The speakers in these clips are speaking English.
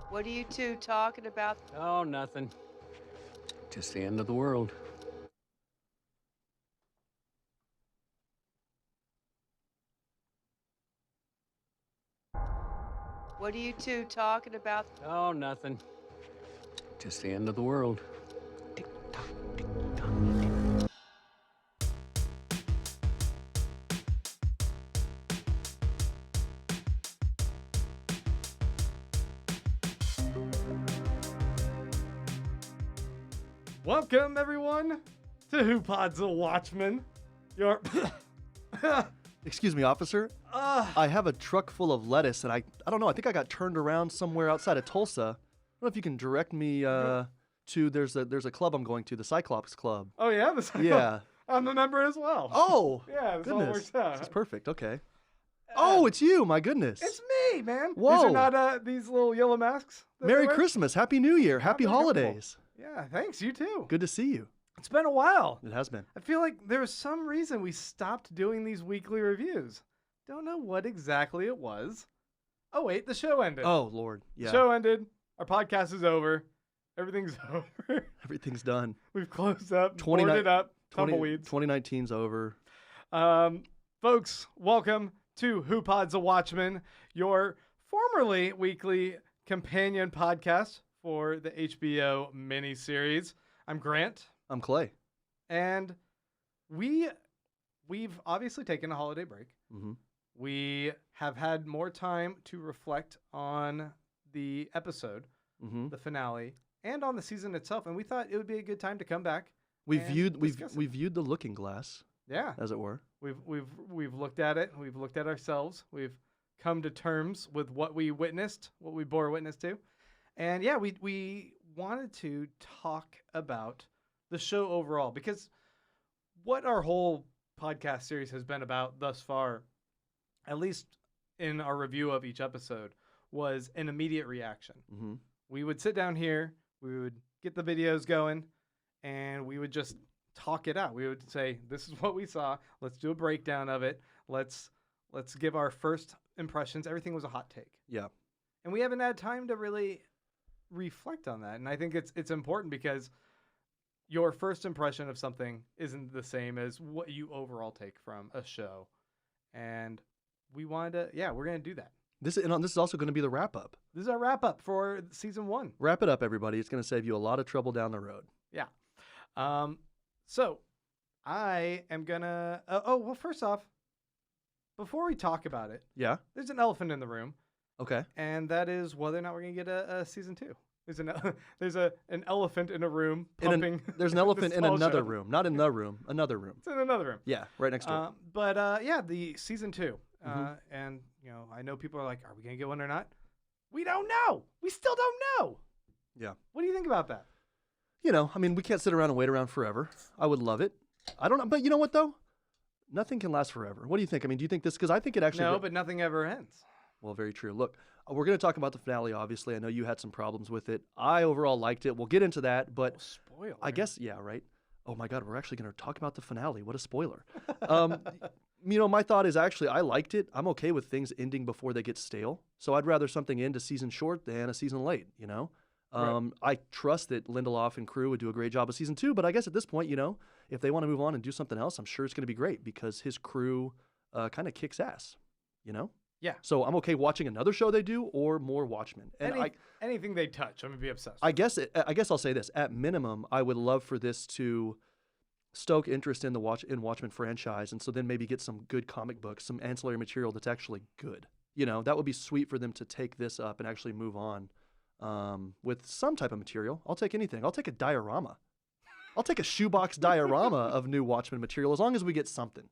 What are you two talking about? Oh, nothing. Just the end of the world. What are you two talking about? Oh, nothing. Just the end of the world. Welcome, everyone, to Pods the Watchmen. Your Excuse me, officer. I have a truck full of lettuce, and I don't know. I think I got turned around somewhere outside of Tulsa. I don't know if you can direct me to there's a club I'm going to, the Cyclops Club. oh yeah, Yeah. I'm a member as well. Oh. yeah, this all Goodness. works out. This is perfect. Okay. Oh, it's you. My goodness. It's me, man. Whoa. These are not these little yellow masks. that they Merry wear? Christmas. Happy New Year. Happy Happy holidays. Yeah, thanks. You too. Good to see you. It's been a while. It has been. I feel like there was some reason we stopped doing these weekly reviews. Don't know what exactly it was. Oh wait, the show ended. Oh, Lord. Yeah. Show ended. Our podcast is over. Everything's over. Everything's done. We've closed up, 29 boarded up, tumbleweeds. 2019's over. Folks, welcome to Who Pods the Watchmen, your formerly weekly companion podcast for the HBO miniseries. I'm Grant, I'm Clay. and we've obviously taken a holiday break. Mm-hmm. We have had more time to reflect on the episode, Mm-hmm. the finale, and on the season itself, and we thought it would be a good time to come back. We and discuss it. viewed the looking glass, Yeah. as it were. We've looked at it. We've looked at ourselves. We've come to terms with what we witnessed, what we bore witness to, and yeah, we wanted to talk about the show overall, because what our whole podcast series has been about thus far, at least in our review of each episode, was an immediate reaction. Mm-hmm. We would sit down here, we would get the videos going, and we would just talk it out. We would say, this is what we saw. Let's do a breakdown of it. Let's give our first impressions. Everything was a hot take. Yeah. And we haven't had time to really reflect on that. And I think it's important, because your first impression of something isn't the same as what you overall take from a show. And we wanted to, we're going to do that. This is also going to be the wrap up. This is our wrap up for season 1. Wrap it up, everybody. It's going to save you a lot of trouble down the road. Yeah. So I am gonna. Well, first off, before we talk about it, Yeah. there's an elephant in the room, Okay. and that is whether or not we're gonna get a season 2. There's an elephant in a room pumping. There's an the elephant in small another show. room, not in the room, another room. It's in another room. Yeah, right next door. The season 2. Mhm. And I know people are like, are we gonna get one or not? We don't know. We still don't know. Yeah. What do you think about that? We can't sit around and wait around forever. I would love it. I don't know, but you know what though? Nothing can last forever. What do you think? Do you think this? Because I think it actually. No, but nothing ever ends. Well, very true. Look, we're going to talk about the finale. Obviously, I know you had some problems with it. I overall liked it. We'll get into that, but Spoiler. I guess right. Oh my God, we're actually going to talk about the finale. What a spoiler. My thought is actually I liked it. I'm okay with things ending before they get stale. So I'd rather something end a season short than a season late. Right. I trust that Lindelof and crew would do a great job of season 2, but I guess at this point, if they want to move on and do something else, I'm sure it's going to be great because his crew kind of kicks ass. Yeah. So I'm okay watching another show they do or more Watchmen. And Anything they touch, I'm gonna be obsessed. I guess I'll say this. At minimum, I would love for this to stoke interest in the Watchmen franchise, and so then maybe get some good comic books, some ancillary material that's actually good. That would be sweet for them to take this up and actually move on with some type of material. I'll take anything. I'll take a diorama. I'll take a shoebox diorama of new Watchmen material as long as we get something.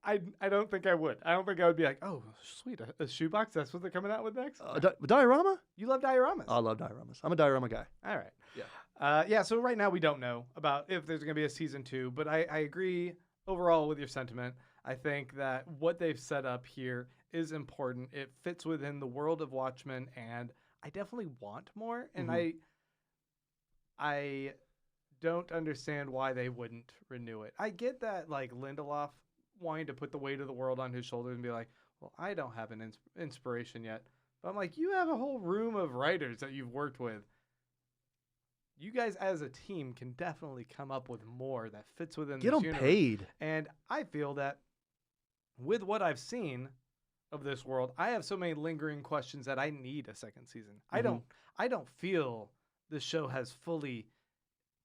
I don't think I would. I don't think I would be like, oh, sweet, a shoebox. That's what they're coming out with next. Diorama? You love dioramas. I love dioramas. I'm a diorama guy. All right. Yeah. So right now we don't know about if there's going to be a season 2, but I agree overall with your sentiment. I think that what they've set up here is important. It fits within the world of Watchmen, and I definitely want more. And I don't understand why they wouldn't renew it. I get that, like, Lindelof wanting to put the weight of the world on his shoulders and be like, well, I don't have an inspiration yet. But I'm like, you have a whole room of writers that you've worked with. You guys as a team can definitely come up with more that fits within Get this them universe. paid. And I feel that with what I've seen of this world, I have so many lingering questions that I need a second season. Mhm. I don't feel the show has fully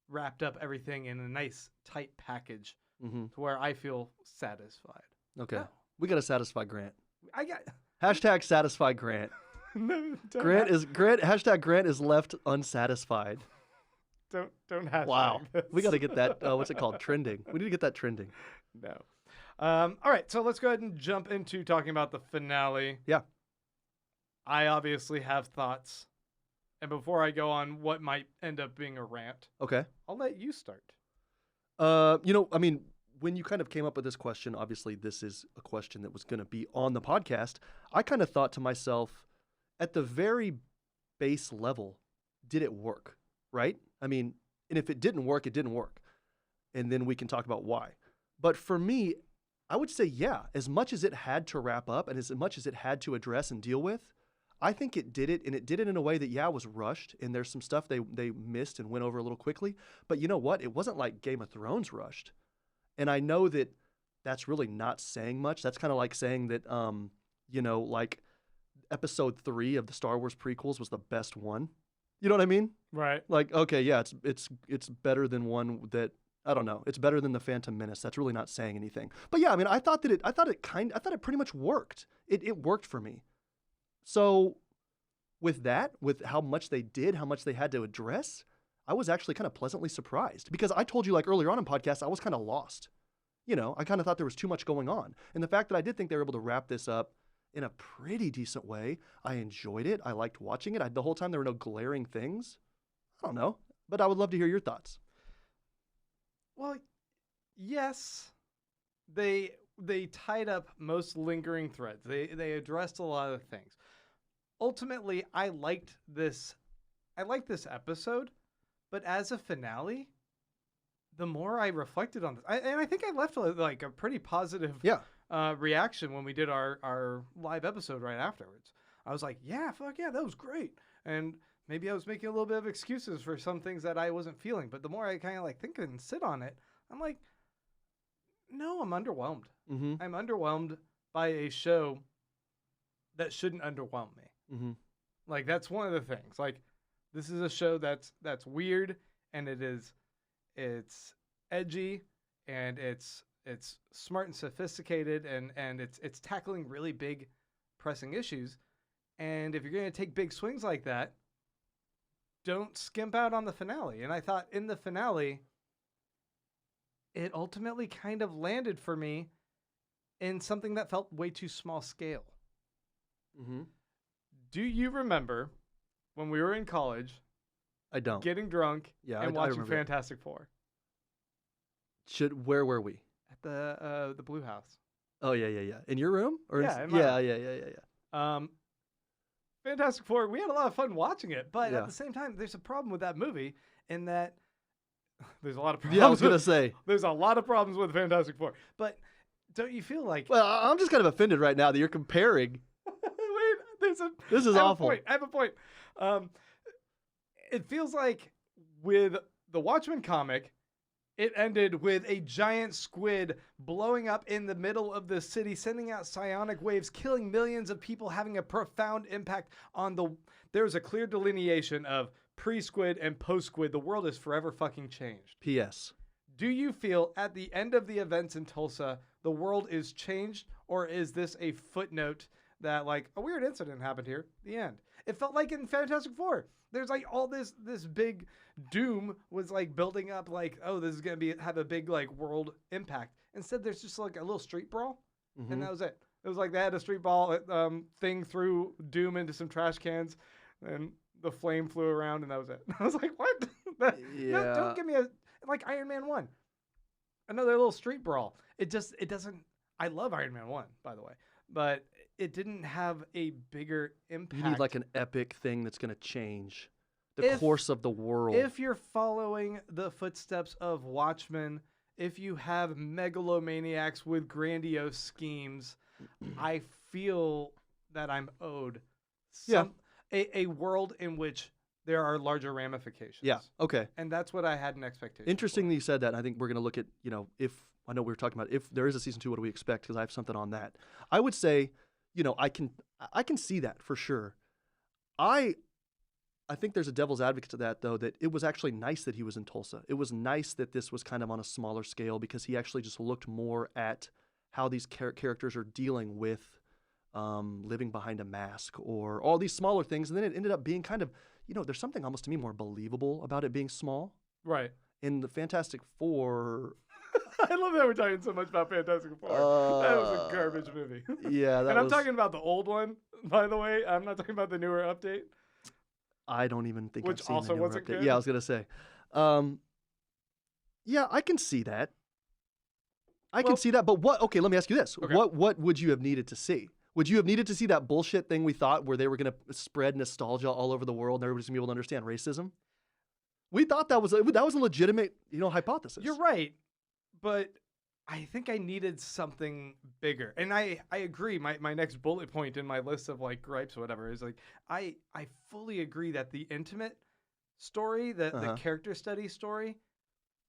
wrapped up everything in a nice tight package Mm-hmm. to where I feel satisfied. Okay. No. We got to satisfy Grant. I got Hashtag satisfy Grant. no, don't Hashtag Grant is left unsatisfied. don't hashtag Wow. this. We got to get that, what's it called? Trending. We need to get that trending. No. All right, so let's go ahead and jump into talking about the finale. Yeah. I obviously have thoughts. And before I go on what might end up being a rant, Okay. I'll let you start. I mean, when you kind of came up with this question, obviously this is a question that was going to be on the podcast. I kind of thought to myself, at the very base level, did it work? Right? I mean, and if it didn't work, it didn't work. And then we can talk about why. But for me, I would say, yeah, as much as it had to wrap up and as much as it had to address and deal with, I think it did it, and it did it in a way that, yeah, was rushed, and there's some stuff they missed and went over a little quickly. But you know what? It wasn't like Game of Thrones rushed. And I know that that's really not saying much. That's kind of like saying that, like episode 3 of the Star Wars prequels was the best one. You know what I mean? Right. Like, okay, yeah, it's better than one that, I don't know. It's better than the Phantom Menace. That's really not saying anything. But yeah, I mean, I thought it pretty much worked. It worked for me. So with that, with how much they did, how much they had to address, I was actually kind of pleasantly surprised, because I told you, like, earlier on in podcast, I was kind of lost. I kind of thought there was too much going on. And the fact that I did think they were able to wrap this up in a pretty decent way, I enjoyed it. I liked watching it. The whole time there were no glaring things. I don't know, but I would love to hear your thoughts. Well, yes, they tied up most lingering threads. They addressed a lot of things. Ultimately, I liked this episode, but as a finale, the more I reflected on this, and I think I left a pretty positive reaction when we did our live episode right afterwards. I was like, yeah, fuck yeah, that was great. And maybe I was making a little bit of excuses for some things that I wasn't feeling, but the more I kind of like think and sit on it, I'm like, no, I'm underwhelmed. Mm-hmm. I'm underwhelmed by a show that shouldn't underwhelm me. Mm-hmm. Like, that's one of the things. Like, this is a show that's weird, and it's edgy, and it's smart and sophisticated, and it's tackling really big, pressing issues. And if you're going to take big swings like that, don't skimp out on the finale. And I thought in the finale, it ultimately kind of landed for me in something that felt way too small scale. Mm-hmm. Do you remember when we were in college, I don't. getting drunk Yeah, and I watching remember that. Fantastic Four Where were we? at the Blue House? Oh, yeah. In your room? Or Yeah, in my yeah. Fantastic Four, we had a lot of fun watching it, but Yeah. at the same time, there's a problem with that movie in that there's a lot of problems. Yeah, I was going to say. There's a lot of problems with Fantastic Four, but don't you feel like... Well, I'm just kind of offended right now that you're comparing. Wait, This is awful. I have a point. It feels like with the Watchmen comic, it ended with a giant squid blowing up in the middle of the city, sending out psionic waves, killing millions of people, having a profound impact on the... There's a clear delineation of pre-squid and post-squid. The world is forever fucking changed. P.S. Do you feel at the end of the events in Tulsa, the world is changed, or is this a footnote that, like, a weird incident happened here? The end. It felt like in Fantastic Four. There's like all this big doom was like building up, like, oh, this is gonna have a big like world impact. Instead, there's just like a little street brawl, Mm-hmm. and that was it. It was like they had a street ball thing, threw doom into some trash cans, and the flame flew around, and that was it. I was like, what? No, don't give me like Iron Man 1. Another little street brawl. It doesn't. I love Iron Man 1, by the way, but it didn't have a bigger impact. You need like an epic thing that's going to change the course of the world. If you're following the footsteps of Watchmen, if you have megalomaniacs with grandiose schemes, I feel that I'm owed Yeah. a world in which there are larger ramifications. Yeah. Okay. And that's what I had an expectation. Interesting for. that you said that. And I think we're going to look at, if I know we were talking about if there is a season 2, what do we expect? Because I have something on that. I would say, I can see that for sure. I think there's a devil's advocate to that, though, that it was actually nice that he was in Tulsa. It was nice that this was kind of on a smaller scale because he actually just looked more at how these characters are dealing with living behind a mask or all these smaller things. And then it ended up being kind of, there's something almost to me more believable about it being small. Right. In the Fantastic Four... I love that we're talking so much about Fantastic Four. That was a garbage movie. Yeah, and I'm talking about the old one, by the way. I'm not talking about the newer update. I don't even think Which I've seen also the newer wasn't update. good? Yeah, I was gonna say. Yeah, I can see that. I can see that, but what? Okay, let me ask you this: Okay. What would you have needed to see? Would you have needed to see that bullshit thing we thought where they were gonna spread nostalgia all over the world and everybody's gonna be able to understand racism? We thought that was a legitimate, hypothesis. You're right. But I think I needed something bigger. And I agree. My next bullet point in my list of like gripes or whatever is like I fully agree that the intimate story, the character study story,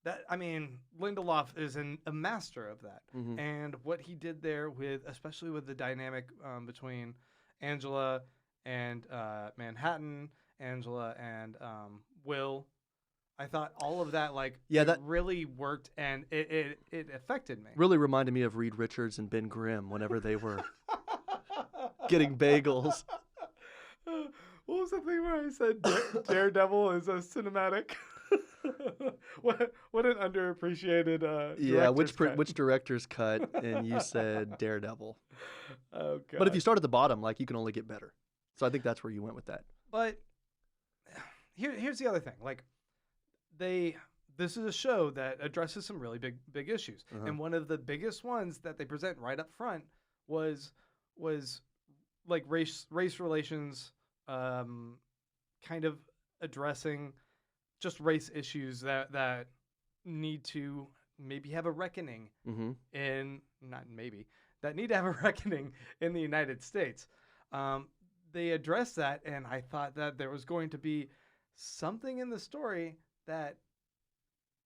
Lindelof is a master of that. Mhm. And what he did there especially with the dynamic between Angela and Manhattan, Angela and Will, I thought all of that that really worked and it affected me. Really reminded me of Reed Richards and Ben Grimm whenever they were getting bagels. What was the thing where I said Daredevil is a cinematic? what an underappreciated Yeah, cut. which director's cut? And you said Daredevil. Oh god. But if you start at the bottom, you can only get better. So I think that's where you went with that. But here's the other thing. This is a show that addresses some really big issues. And one of the biggest ones that they present right up front was like race relations, kind of addressing just race issues that need to maybe have a reckoning that need to have a reckoning in the United States. They addressed that, and I thought that there was going to be something in the story that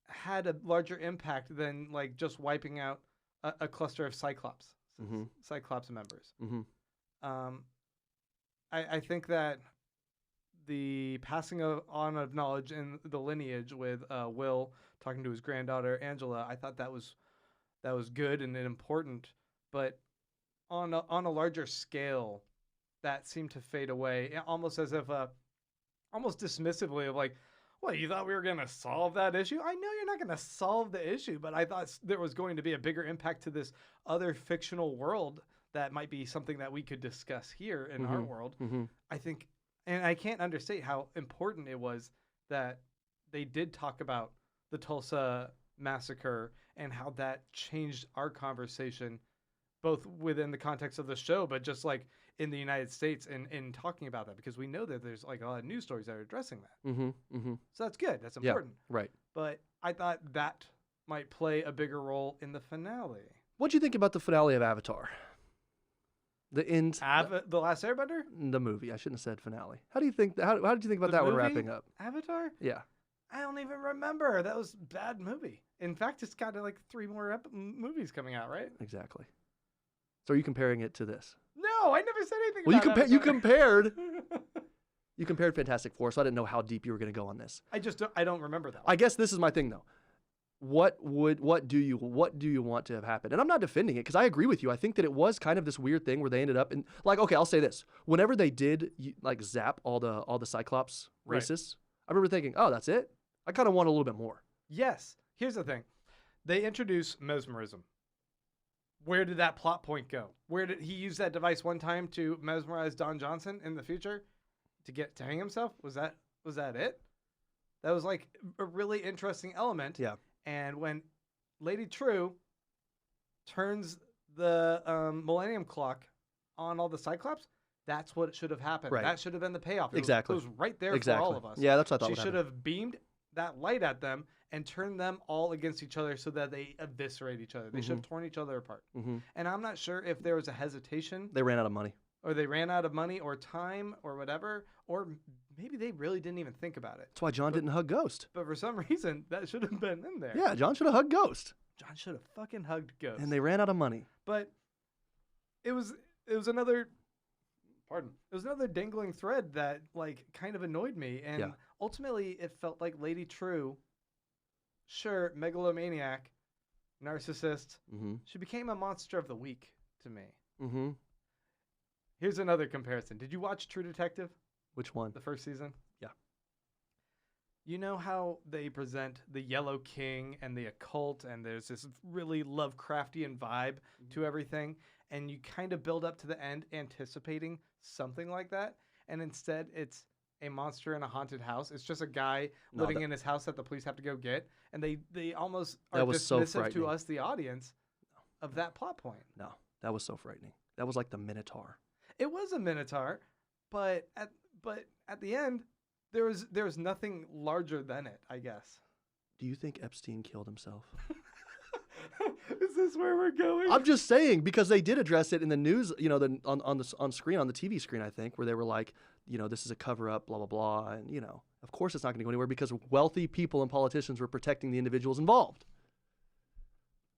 had a larger impact than just wiping out a cluster of Cyclops members. I think that the passing on of knowledge in the lineage with Will talking to his granddaughter Angela, I thought that was good and important, but on a larger scale, that seemed to fade away, almost as if almost dismissively of what, you thought we were going to solve that issue? I know you're not going to solve the issue, but I thought there was going to be a bigger impact to this other fictional world that might be something that we could discuss here in our world. I think, and I can't understate how important it was that they did talk about the Tulsa massacre and how that changed our conversation, both within the context of the show, but just in the United States and in talking about that, because we know that there's a lot of news stories that are addressing that. So that's good. That's important. Yeah, right. But I thought that might play a bigger role in the finale. What do you think about the finale of Avatar? The end. The Last Airbender? The movie. I shouldn't have said finale. How do you think? How did you think about that one wrapping up? Avatar? Yeah. I don't even remember. That was a bad movie. In fact, it's got 3 more movies coming out, right? Exactly. So are you comparing it to this? No, I never said anything Well, about you compared. You compared Fantastic Four, so I didn't know how deep you were going to go on this. I don't remember that one. I guess this is my thing though. What do you want to have happened? And I'm not defending it because I agree with you. I think that it was kind of this weird thing where they ended up in okay, I'll say this. Whenever they did zap all the Cyclops racists, I remember thinking, oh, that's it? I kind of want a little bit more. Yes. Here's the thing. They introduce mesmerism. Where did that plot point go? Where did he use that device one time to mesmerize Don Johnson in the future to hang himself? Was that it? That was a really interesting element. Yeah. And when Lady True turns the Millennium Clock on all the Cyclops, that's what should have happened. Right. That should have been the payoff. It Exactly. was right there Exactly. for all of us. Yeah, that's what I thought She would should happen. have beamed that light at them and turned them all against each other so that they eviscerate each other. They should have torn each other apart. And I'm not sure if there was a hesitation. They ran out of money. or they ran out of money or time or whatever, or maybe they really didn't even think about it. That's why John didn't hug Ghost. But for some reason, that should have been in there. Yeah, John should have hugged Ghost. John should have fucking hugged Ghost. And they ran out of money. But it was another, pardon, it was another dangling thread that like kind of annoyed me. And ultimately it felt like Lady True, sure, megalomaniac, narcissist, she became a monster of the week to me. Mm-hmm. Here's another comparison. Did you watch True Detective? Which one? The first season? Yeah. You know how they present the Yellow King and the occult, and there's this really Lovecraftian vibe to everything, and you kind of build up to the end anticipating something like that, and instead it's a monster in a haunted house. It's just a guy living in his house that the police have to go get, and they almost are dismissive to us, the audience, of that plot point. No, that was so frightening. That was like the Minotaur. It was a Minotaur, but at the end, there was nothing larger than it, I guess. Do you think Epstein killed himself? Is this where we're going? I'm just saying, because they did address it in the news, you know, on the TV screen, I think, where they were like, you know, this is a cover up, blah blah blah, and you know, of course it's not going to go anywhere because wealthy people and politicians were protecting the individuals involved.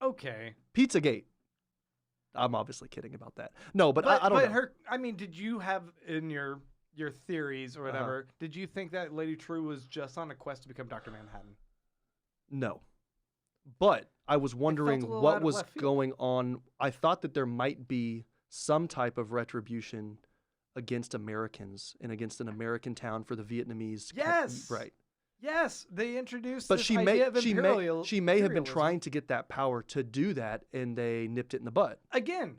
Okay. Pizzagate. I'm obviously kidding about that. No, but I don't know. I mean, did you have in your theories or whatever, did you think that Lady True was just on a quest to become Dr. Manhattan? No. But I was wondering what was going on. I thought that there might be some type of retribution against Americans and against an American town for the Vietnamese. Yes. Right. Yes, they introduced but this idea of she may have been trying to get that power to do that, and they nipped it in the bud. Again,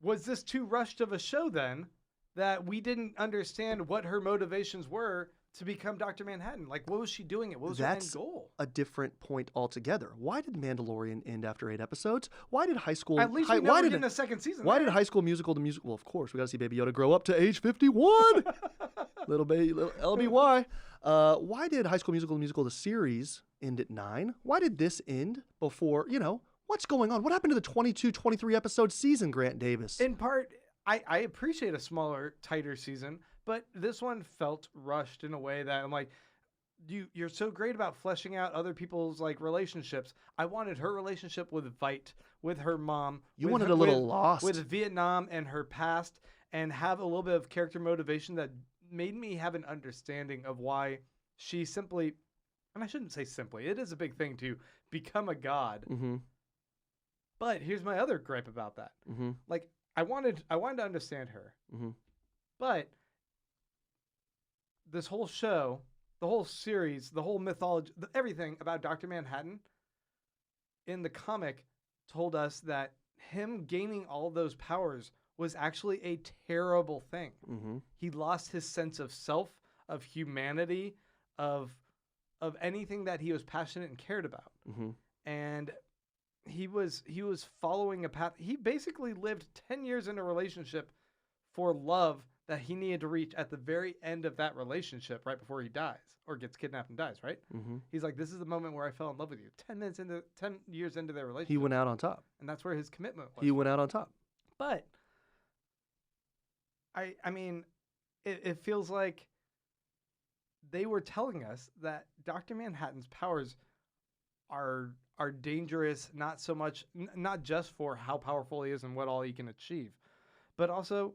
was this too rushed of a show then that we didn't understand what her motivations were to become Dr. Manhattan? Like, what was she doing it? What was her end goal? A different point altogether. Why did Mandalorian end after 8 episodes? Why did High School... At least we never get in a second season. Why did High School Musical the musical... Well, of course, we got to see Baby Yoda grow up to age 51. little LBY. Why did High School Musical the musical the series end at 9? Why did this end before, you know, what's going on? What happened to the 22, 23 episode season, Grant Davis? In part, I appreciate a smaller, tighter season, but this one felt rushed in a way that I'm like, you're so great about fleshing out other people's like relationships. I wanted her relationship with Vite, with her mom. You wanted a little Lost. With Vietnam and her past, and have a little bit of character motivation that made me have an understanding of why she simply, and I shouldn't say simply, it is a big thing to become a god. Mm-hmm. But here's my other gripe about that. Mm-hmm. Like, I wanted to understand her. Mm-hmm. But this whole show, the whole series, the whole mythology, everything about Dr. Manhattan in the comic told us that him gaining all those powers was actually a terrible thing. Mm-hmm. He lost his sense of self, of humanity, of anything that he was passionate and cared about. Mm-hmm. And he was following a path. He basically lived 10 years in a relationship for love that he needed to reach at the very end of that relationship, right before he dies or gets kidnapped and dies, right? Mm-hmm. He's like, this is the moment where I fell in love with you. 10 years into their relationship. He went out on top. And that's where his commitment was. He went out on top. But I mean, it feels like they were telling us that Dr. Manhattan's powers are dangerous, not so much, not just for how powerful he is and what all he can achieve, but also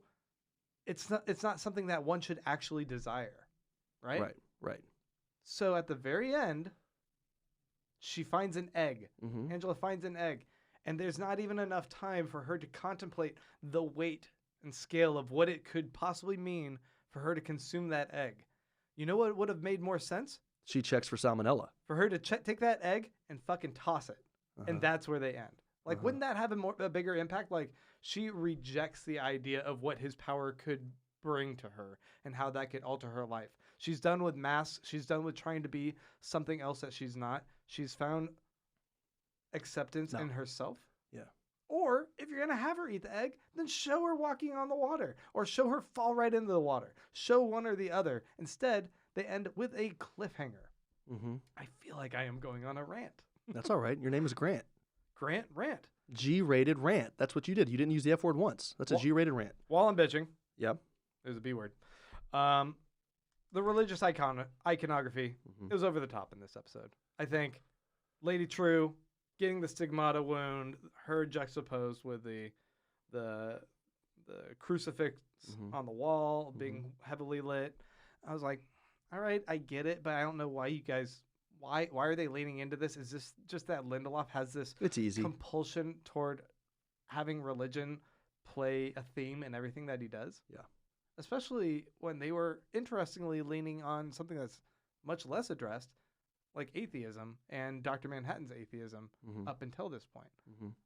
it's not something that one should actually desire, right? Right. So at the very end, she finds an egg. Mm-hmm. Angela finds an egg, and there's not even enough time for her to contemplate the weight and scale of what it could possibly mean for her to consume that egg. You know what would have made more sense? She checks for salmonella. For her to take that egg and fucking toss it. And that's where they end. Like, wouldn't that have a bigger impact? Like, she rejects the idea of what his power could bring to her and how that could alter her life. She's done with masks. She's done with trying to be something else that she's not. She's found acceptance in herself. Yeah. Or if you're going to have her eat the egg, then show her walking on the water or show her fall right into the water. Show one or the other. Instead, they end with a cliffhanger. Mm-hmm. I feel like I am going on a rant. That's all right. Your name is Grant. Grant Rant. G-rated rant. That's what you did. You didn't use the F word once. That's a G-rated rant. While I'm bitching, Yep. There's a B word. The religious iconography, it was over the top in this episode. I think Lady True getting the stigmata wound, her juxtaposed with the crucifix on the wall being heavily lit. I was like, all right, I get it, but I don't know why you guys. Why are they leaning into this? Is this just that Lindelof has this It's easy. compulsion toward having religion play a theme in everything that he does? Yeah. Especially when they were interestingly leaning on something that's much less addressed, like atheism and Dr. Manhattan's atheism up until this point.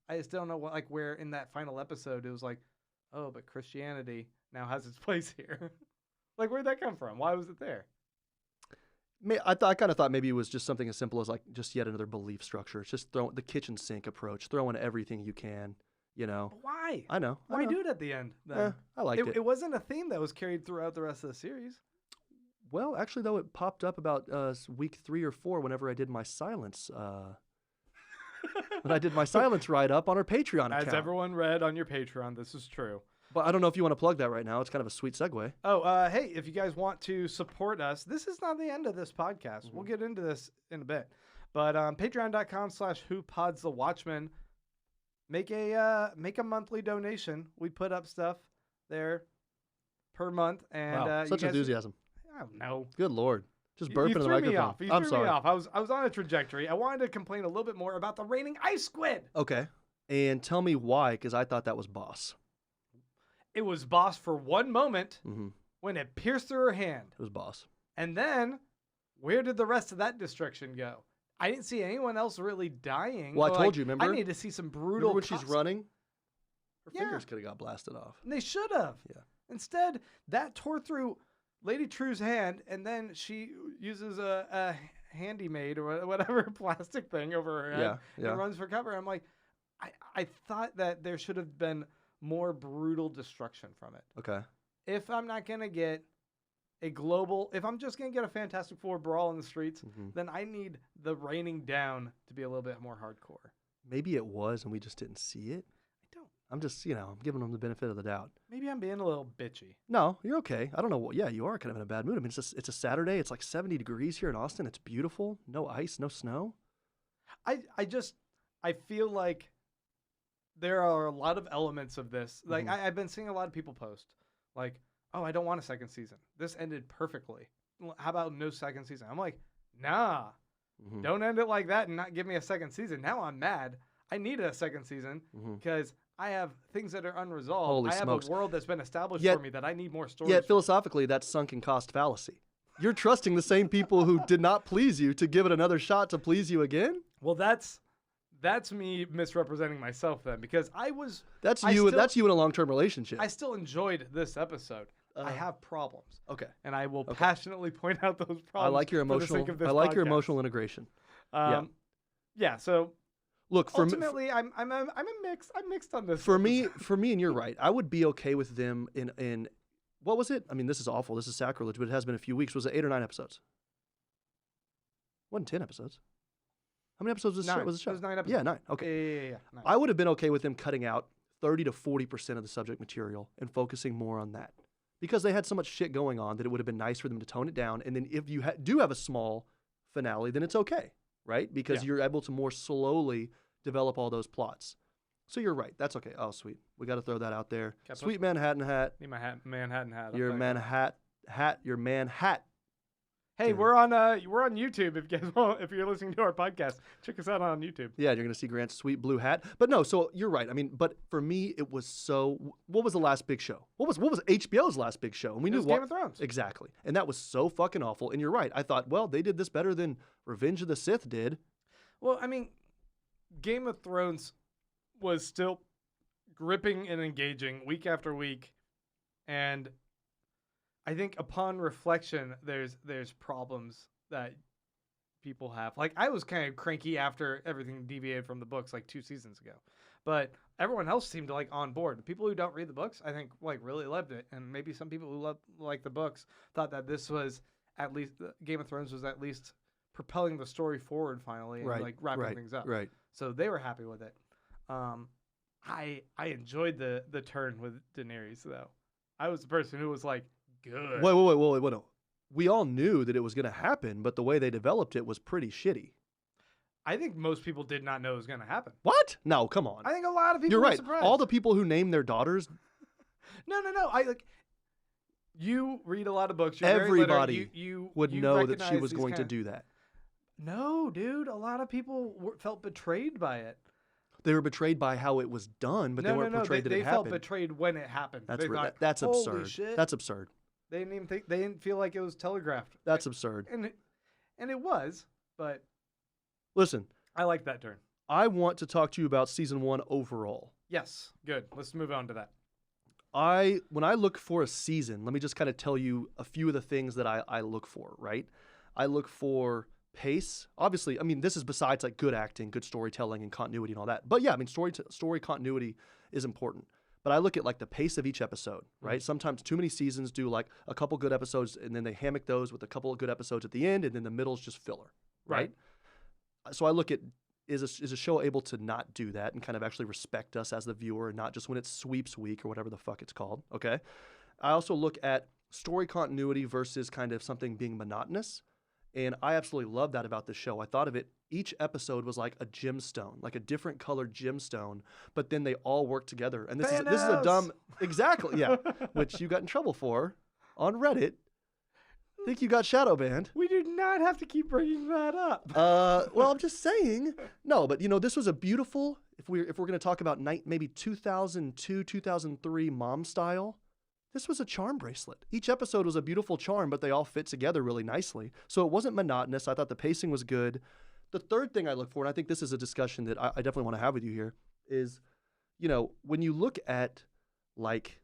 I just don't know what, like, where in that final episode it was like, oh, but Christianity now has its place here. Like, where'd that come from? Why was it there? I kind of thought maybe it was just something as simple as like just yet another belief structure. It's just throwing the kitchen sink approach, throwing everything you can, you know. But why? I know. Why do it at the end then? I liked it. It wasn't a theme that was carried throughout the rest of the series. Well, actually, though, it popped up about week 3 or 4 whenever I did my silence. When I did my silence write-up on our Patreon account. As everyone read on your Patreon, this is true. But I don't know if you want to plug that right now. It's kind of a sweet segue. Oh, hey, if you guys want to support us, this is not the end of this podcast. We'll get into this in a bit. But patreon.com/Pods the Watchmen. Make a monthly donation. We put up stuff there per month. And Wow, such enthusiasm. I don't know. Good Lord. Just burping in the threw microphone. me off. You I'm threw sorry. me off. I was on a trajectory. I wanted to complain a little bit more about the raining ice squid. Okay. And tell me why, because I thought that was boss. It was boss for one moment Mm-hmm. when it pierced through her hand. It was boss. And then, where did the rest of that destruction go? I didn't see anyone else really dying. Well, I But, told like, you, remember? I need to see some brutal Remember when she's cuts. running? Her Yeah. fingers could have got blasted off. And they should have. Yeah. Instead, that tore through Lady True's hand, and then she uses a handy maid or whatever plastic thing over her head Yeah. and runs for cover. I'm like, I thought that there should have been more brutal destruction from it. Okay. If I'm not going to get if I'm just going to get a Fantastic Four brawl in the streets, then I need the raining down to be a little bit more hardcore. Maybe it was and we just didn't see it. I don't. I'm just, I'm giving them the benefit of the doubt. Maybe I'm being a little bitchy. No, you're okay. I don't know. Yeah, you are kind of in a bad mood. I mean, it's a Saturday. It's like 70 degrees here in Austin. It's beautiful. No ice, no snow. I feel like there are a lot of elements of this. Like I've been seeing a lot of people post like, oh, I don't want a second season. This ended perfectly. How about no second season? I'm like, nah, don't end it like that and not give me a second season. Now I'm mad. I need a second season because I have things that are unresolved. Holy I have smokes. a world that's been established Yet- for me that I need more stories. Yet philosophically, that's sunken cost fallacy. You're trusting the same people who did not please you to give it another shot to please you again? Well, that's me misrepresenting myself then because That's I you. still- That's you in a long-term relationship. I still enjoyed this episode. I have problems. Okay. And I will passionately point out those problems. I like your for the emotional. sake of this I like your podcast. emotional integration. Yeah. So Look, ultimately, I'm mixed. I'm mixed on this. for me, and you're right. I would be okay with them in what was it? I mean, this is awful. This is sacrilege, but it has been a few weeks. Was it 8 or 9 episodes? Wasn't 10 episodes. How many episodes was the 9. show? It was 9 episodes. Yeah, 9. Okay. Yeah. 9. I would have been okay with them cutting out 30 to 40% of the subject material and focusing more on that. Because they had so much shit going on that it would have been nice for them to tone it down. And then if you do have a small finale, then it's okay, right? Because you're able to more slowly develop all those plots. So you're right. That's okay. Oh, sweet. We got to throw that out there. Sweet Manhattan hat. Need my Manhattan hat. Your Your man hat. Hey, we're on YouTube. If you guys want, if you're listening to our podcast, check us out on YouTube. Yeah, you're gonna see Grant's sweet blue hat. But no, so you're right. I mean, but for me, it was so. What was the last big show? What was HBO's last big show? And we It knew was what Game of Thrones. exactly, and that was so fucking awful. And you're right. I thought, well, they did this better than Revenge of the Sith did. Well, I mean, Game of Thrones was still gripping and engaging week after week, and I think upon reflection, there's problems that people have. Like I was kind of cranky after everything deviated from the books like 2 seasons ago, but everyone else seemed to like on board. The people who don't read the books, I think, like really loved it, and maybe some people who like the books thought that this was at least Game of Thrones was at least propelling the story forward finally and like wrapping things up. Right. So they were happy with it. I enjoyed the turn with Daenerys though. I was the person who was like, good. Wait. No. We all knew that it was going to happen, but the way they developed it was pretty shitty. I think most people did not know it was going to happen. What? No, come on. I think a lot of people You're were right. surprised. All the people who named their daughters, No. You read a lot of books. You're very everybody literate. You would you know that she recognize was these going to kind- do that. No, dude. A lot of people felt betrayed by it. They were betrayed by how it was done, but they weren't portrayed that they it felt happened. betrayed when it happened. That's They thought, that's "Holy absurd. shit." That's absurd. They didn't even think. They didn't feel like it was telegraphed. That's absurd. And it was. But Listen, I like that turn. I want to talk to you about season 1 overall. Yes. Good. Let's move on to that. When I look for a season, let me just kind of tell you a few of the things that I look for, right? I look for pace. Obviously, I mean, this is besides like good acting, good storytelling, and continuity and all that. But yeah, I mean, story continuity is important. But I look at like the pace of each episode, right? Sometimes too many seasons do like a couple good episodes and then they hammock those with a couple of good episodes at the end, and then the middle is just filler, right? So I look at, is a show able to not do that and kind of actually respect us as the viewer, and not just when it's sweeps week or whatever the fuck it's called, okay? I also look at story continuity versus kind of something being monotonous, and I absolutely love that about this show. I thought of it, each episode was like a gemstone, like a different colored gemstone, but then they all work together. And this is a dumb, exactly, yeah, which you got in trouble for on Reddit. I think you got shadow banned. We do not have to keep bringing that up. Well, I'm just saying. No, but this was a beautiful. If we're going to talk about maybe 2002, 2003 mom style, this was a charm bracelet. Each episode was a beautiful charm, but they all fit together really nicely. So it wasn't monotonous. I thought the pacing was good. The third thing I look for, and I think this is a discussion that I definitely want to have with you here, is, when you look at like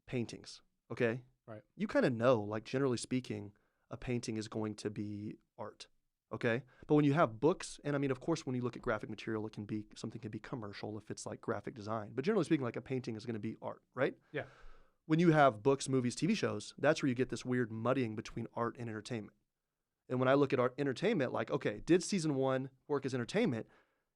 paintings, okay? Right. You kind of know, like generally speaking, a painting is going to be art, okay? But when you have books, and I mean, of course, when you look at graphic material, something can be commercial if it's like graphic design. But generally speaking, like a painting is going to be art, right? Yeah. When you have books, movies, TV shows, that's where you get this weird muddying between art and entertainment. And when I look at art entertainment, like, okay, did season 1 work as entertainment?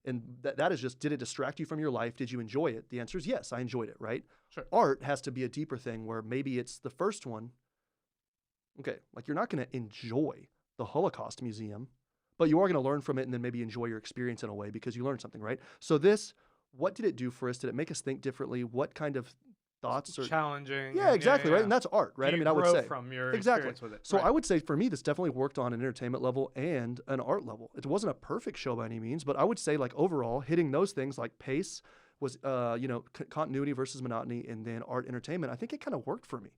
And that is just, did it distract you from your life? Did you enjoy it? The answer is yes, I enjoyed it, right? Sure. Art has to be a deeper thing where maybe it's the first one. Okay, like you're not going to enjoy the Holocaust Museum, but you are going to learn from it and then maybe enjoy your experience in a way because you learned something, right? So what did it do for us? Did it make us think differently? What kind of thoughts? Challenging. Yeah, exactly, right? And that's art, right? I would say. From your exactly. experience with it. So right. I would say for me, this definitely worked on an entertainment level and an art level. It wasn't a perfect show by any means, but I would say like overall hitting those things like pace was, continuity versus monotony, and then art entertainment. I think it kind of worked for me.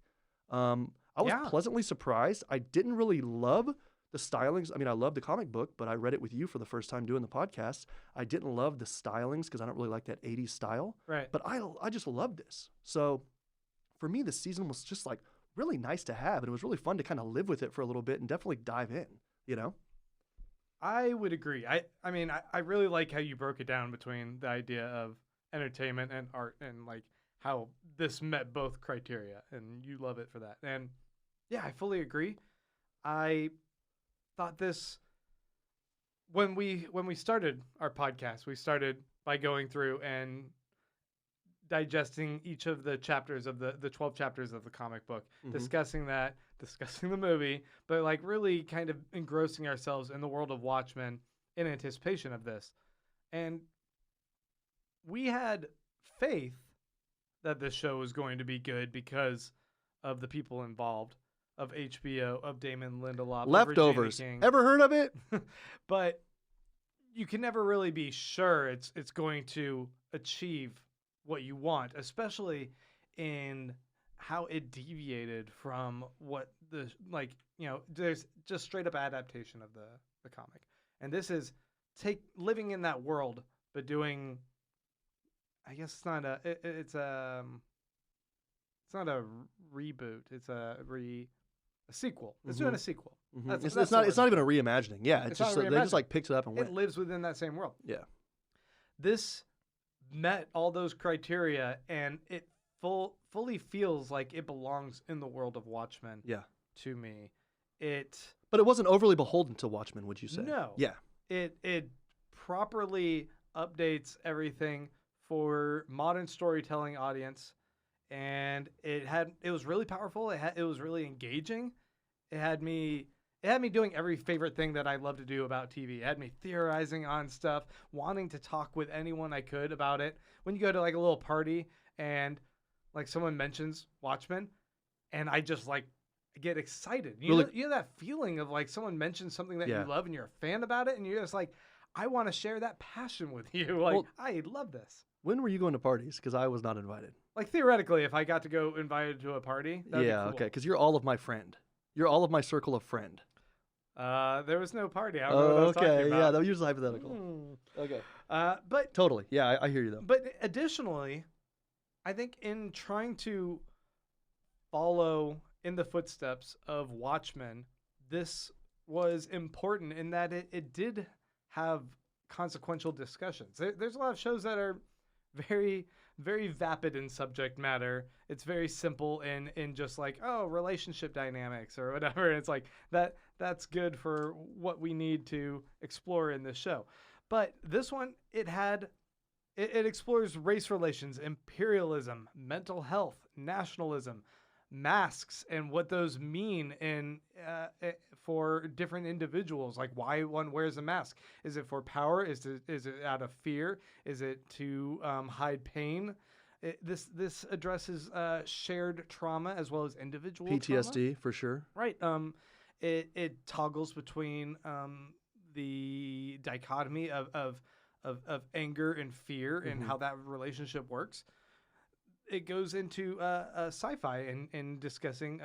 I was pleasantly surprised. I didn't really love the stylings. I mean, I love the comic book, but I read it with you for the first time doing the podcast. I didn't love the stylings because I don't really like that 80s style. Right. But I just loved this. So for me, this season was just like really nice to have. And it was really fun to kind of live with it for a little bit and definitely dive in, I would agree. I mean, I really like how you broke it down between the idea of entertainment and art, and like how this met both criteria, and you love it for that. And yeah, I fully agree. I thought this when we started our podcast, we started by going through and digesting each of the chapters of the 12 chapters of the comic book, discussing the movie, but like really kind of engrossing ourselves in the world of Watchmen in anticipation of this. And we had faith that this show was going to be good because of the people involved, of HBO, of Damon Lindelof, Leftovers. Of Regina King. Ever heard of it? But you can never really be sure it's going to achieve what you want, especially in how it deviated from what there's just straight up adaptation of the comic. And this is living in that world, but doing, I guess it's not a reboot. It's a sequel. It's doing a sequel. Mm-hmm. It's not even a reimagining. Yeah, it's just they just like picked it up and went. It lives within that same world. Yeah. This met all those criteria, and it fully feels like it belongs in the world of Watchmen. Yeah. To me, but it wasn't overly beholden to Watchmen, would you say? No. Yeah. It properly updates everything for modern storytelling audience, and it was really powerful. It was really engaging. It had me doing every favorite thing that I love to do about TV. It had me theorizing on stuff, wanting to talk with anyone I could about it. When you go to like a little party and like someone mentions Watchmen, and I just like get excited. You know that feeling of like someone mentions something that you love and you're a fan about it, and you're just like, I want to share that passion with you. Like, I love this. When were you going to parties? Because I was not invited. Like, theoretically, if I got to go invited to a party, that'd be cool. Okay, because you're all of my friend. You're all of my circle of friend. There was no party. I don't know what I was talking about. Yeah, that was usually hypothetical. Okay. But totally. Yeah, I hear you, though. But additionally, I think in trying to follow in the footsteps of Watchmen, this was important in that it did have consequential discussions. There's a lot of shows that are very, very vapid in subject matter. It's very simple in just like, oh, relationship dynamics or whatever. It's like that's good for what we need to explore in this show. But this one, it explores race relations, imperialism, mental health, nationalism, masks, and what those mean for different individuals, like why one wears a mask. Is it for power? Is it out of fear? Is it to hide pain? This addresses shared trauma as well as individual PTSD trauma. for sure. Right. It toggles between the dichotomy of anger and fear and how that relationship works. It goes into sci-fi and discussing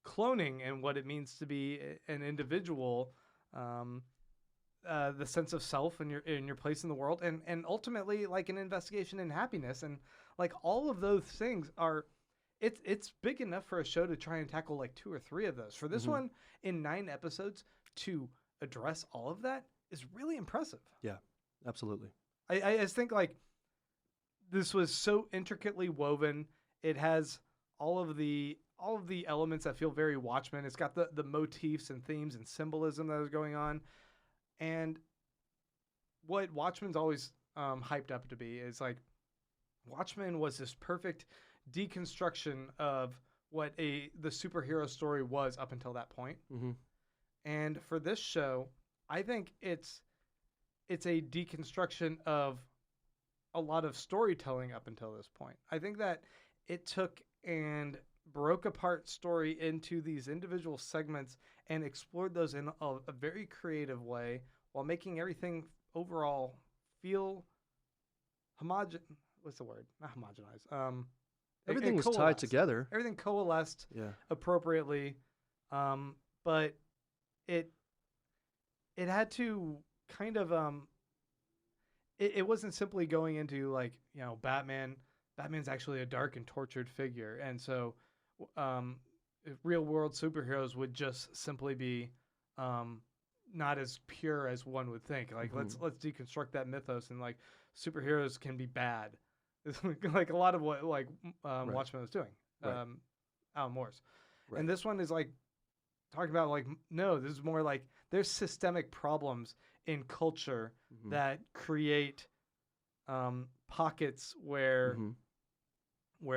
cloning and what it means to be an individual, the sense of self and your place in the world, and ultimately like an investigation in happiness, and like all of those things are. It's big enough for a show to try and tackle like 2 or 3 of those. For this one, in 9 episodes, to address all of that is really impressive. Yeah, absolutely. I just think like this was so intricately woven. It has all of the elements that feel very Watchmen. It's got the motifs and themes and symbolism that is going on. And what Watchmen's always hyped up to be is like Watchmen was this perfect deconstruction of what the superhero story was up until that point. And for this show, I think it's a deconstruction of a lot of storytelling up until this point. I think that it took and broke apart story into these individual segments and explored those in a very creative way while making everything overall feel what's the word? Not homogenized. Everything was tied together. Everything coalesced appropriately. But it had to kind of it wasn't simply going into like, you know, Batman's actually a dark and tortured figure, and so real world superheroes would just simply be not as pure as one would think. Like let's deconstruct that mythos, and like superheroes can be bad. It's like a lot of what like Watchmen was doing, Alan Moore's, and this one is like talking about like, no, this is more like there's systemic problems in culture that create pockets where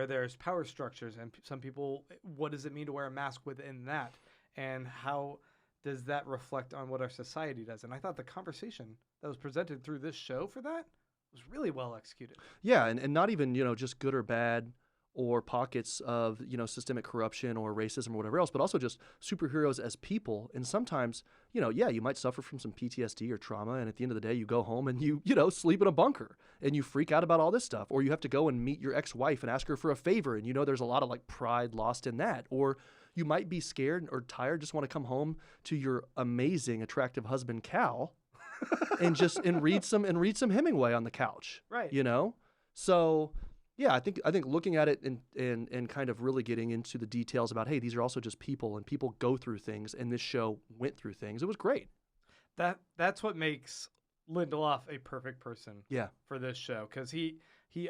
there's power structures, and some people, what does it mean to wear a mask within that, and how does that reflect on what our society does? And I thought the conversation that was presented through this show for that was really well executed. Yeah, and not even, you know, just good or bad or pockets of, you know, systemic corruption or racism or whatever else, but also just superheroes as people. And sometimes, you know, you might suffer from some PTSD or trauma, and at the end of the day, you go home and you know, sleep in a bunker and you freak out about all this stuff, or you have to go and meet your ex-wife and ask her for a favor, and you know there's a lot of like pride lost in that, or you might be scared or tired, just want to come home to your amazing, attractive husband Cal and read some Hemingway on the couch, right? You know, so. Yeah, I think looking at it and kind of really getting into the details about, hey, these are also just people, and people go through things, and this show went through things. It was great. That's what makes Lindelof a perfect person for this show, because he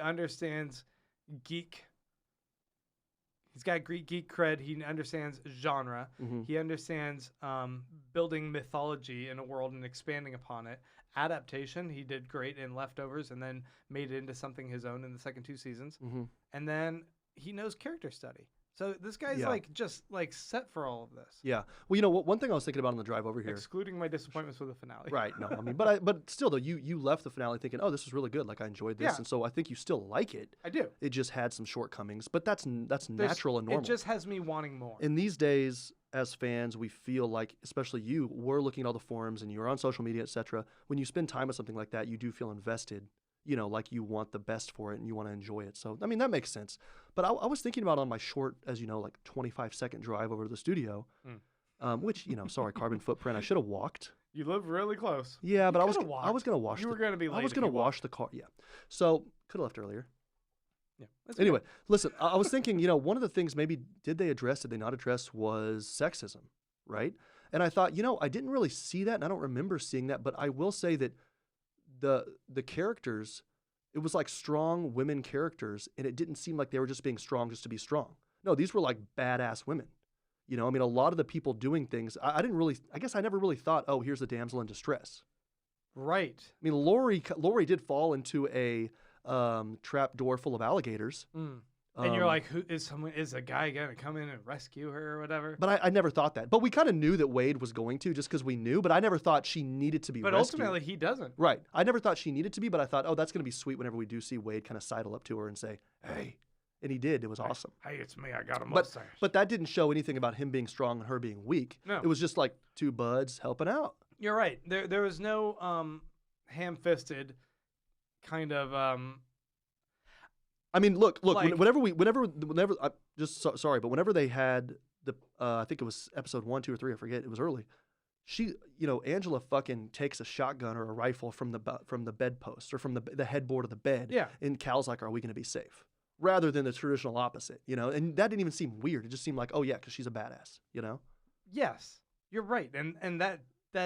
understands geek. He's got Greek geek cred. He understands genre. He understands building mythology in a world and expanding upon it. Adaptation, he did great in Leftovers, and then made it into something his own in the second 2 seasons. And then he knows character study. So this guy's Yeah. like just like set for all of this. Yeah. Well, you know what? One thing I was thinking about on the drive over here. Excluding my disappointments with the finale. Right. No, I mean, but still though, you left the finale thinking, oh, this was really good. Like I enjoyed this, Yeah. and so I think you still like it. I do. It just had some shortcomings, but that's There's- natural and normal. It just has me wanting more. In these days, as fans, we feel like, especially you, we're looking at all the forums and you're on social media, etc. When you spend time with something like that, you do feel invested. You know, like you want the best for it and you want to enjoy it. So, I mean, that makes sense. But I was thinking about on my short, as you know, like 25-second drive over to the studio, which, you know, sorry, carbon footprint. I should have walked. You live really close. Yeah, but I was coulda I was gonna wash. You were gonna be late. I was if gonna you walked. wash the car. Yeah, so could have left earlier. Yeah. That's Anyway, listen, I was thinking, you know, one of the things maybe did they not address was sexism, right? And I thought, you know, I didn't really see that, and I don't remember seeing that, but I will say that the characters, it was like strong women characters, and it didn't seem like they were just being strong just to be strong. No, these were like badass women. You know, I mean, a lot of the people doing things, I didn't really, I guess I never really thought, oh, here's a damsel in distress. Right. I mean, Lori did fall into a trap door full of alligators. And you're like, who is a guy gonna come in and rescue her or whatever? But I never thought that. But we kind of knew that Wade was going to, just because we knew. But I never thought she needed to be But rescued. ultimately, he doesn't. Right. I never thought she needed to be, but I thought, oh, that's going to be sweet whenever we do see Wade kind of sidle up to her and say, hey. And he did. It was awesome. Hey, it's me. I got a But, mustache. but that didn't show anything about him being strong and her being weak. No. It was just like two buds helping out. You're right. There was no ham-fisted kind of I mean, look. Like- Whenever. Sorry, but whenever they had the, I think it was episode 1, 2, or 3. I forget. It was early. She, you know, Angela fucking takes a shotgun or a rifle from the bedpost or from the headboard of the bed. Yeah. And Cal's like, "Are we going to be safe?" Rather than the traditional opposite, you know. And that didn't even seem weird. It just seemed like, oh yeah, because she's a badass, you know. Yes, you're right, and that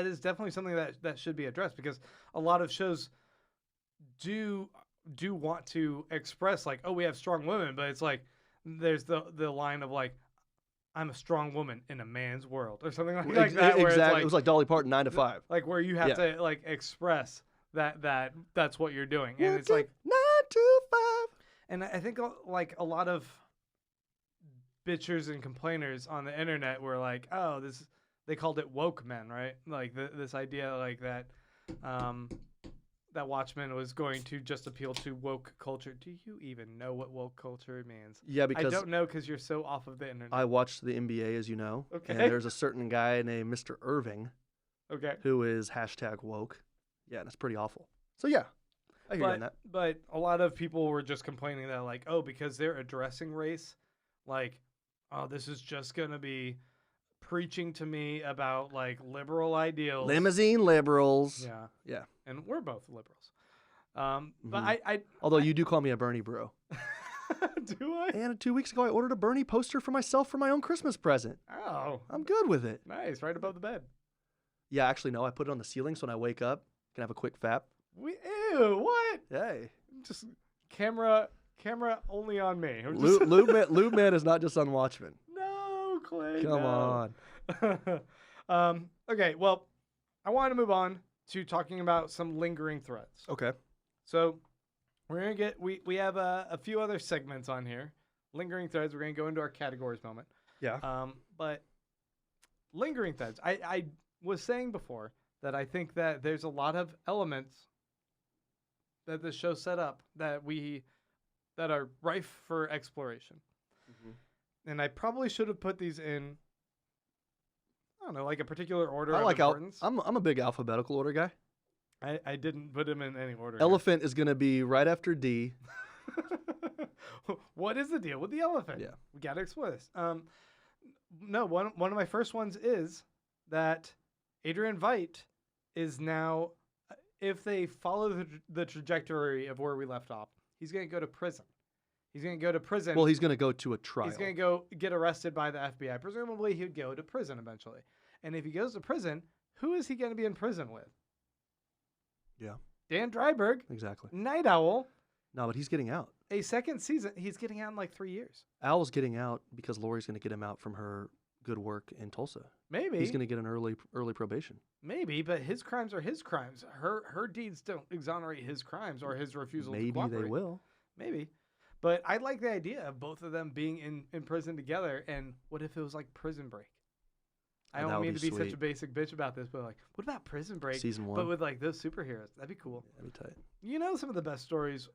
is definitely something that should be addressed, because a lot of shows do want to express like, oh, we have strong women, but it's like there's the line of like, I'm a strong woman in a man's world or something like that. Exactly. Where it's like, It was like Dolly Parton, 9 to 5. like where you have Yeah. to like express that's what you're doing, and it's like 9 to 5. And I think like a lot of bitchers and complainers on the internet were like, oh, they called it woke men, right? Like this idea like that that Watchmen was going to just appeal to woke culture. Do you even know what woke culture means? Yeah, because I don't know, because you're so off of the internet. I watched the NBA, as you know. Okay. And there's a certain guy named Mr. Irving Okay. who is #woke. Yeah, and it's pretty awful. So yeah, I hear you on that. But a lot of people were just complaining that like, oh, because they're addressing race, like, oh, this is just gonna be preaching to me about like liberal ideals. Limousine liberals. Yeah. Yeah. And we're both liberals. But I Although you do call me a Bernie bro. do I? And 2 weeks ago, I ordered a Bernie poster for myself for my own Christmas present. Oh, I'm good with it. nice, right above the bed. Yeah, actually, no. I put it on the ceiling so when I wake up, I can have a quick fap. Ew, what? Hey. Just camera only on me. Or just- Lube Man is not just on Watchmen. No, Clay. Come no. on. Okay, well, I want to move on to talking about some lingering threads. Okay. So we're gonna get we have a few other segments on here. Lingering threads. We're gonna go into our categories moment. Yeah. But lingering threads. I was saying before that I think that there's a lot of elements that the show set up that are rife for exploration. Mm-hmm. And I probably should have put these in, I don't know, like a particular order I of like importance. I'm a big alphabetical order guy. I didn't put them in any order. Elephant is gonna be right after D. What is the deal with the elephant? Yeah. We got to explore this. No, one of my first ones is that Adrian Veidt is now, if they follow the trajectory of where we left off, he's going to go to prison. He's going to go to prison. Well, he's gonna go to a trial. He's going to go get arrested by the FBI. Presumably, he'd go to prison eventually. And if he goes to prison, who is he going to be in prison with? Yeah. Dan Dryberg, Exactly. Night Owl, No, but he's getting out. a second season. He's getting out in like 3 years. Al's getting out because Lori's gonna get him out from her good work in Tulsa. Maybe. He's gonna get an early probation. Maybe, but his crimes are his crimes. Her deeds don't exonerate his crimes or his refusal to Maybe cooperate. they will. Maybe. But I like the idea of both of them being in prison together. And what if it was like Prison Break? I Oh, that don't would mean be to be such sweet. a basic bitch about this, but like, what about Prison Break? Season 1. But with like those superheroes, that'd be cool. That'd be tight. You know, some of the best stories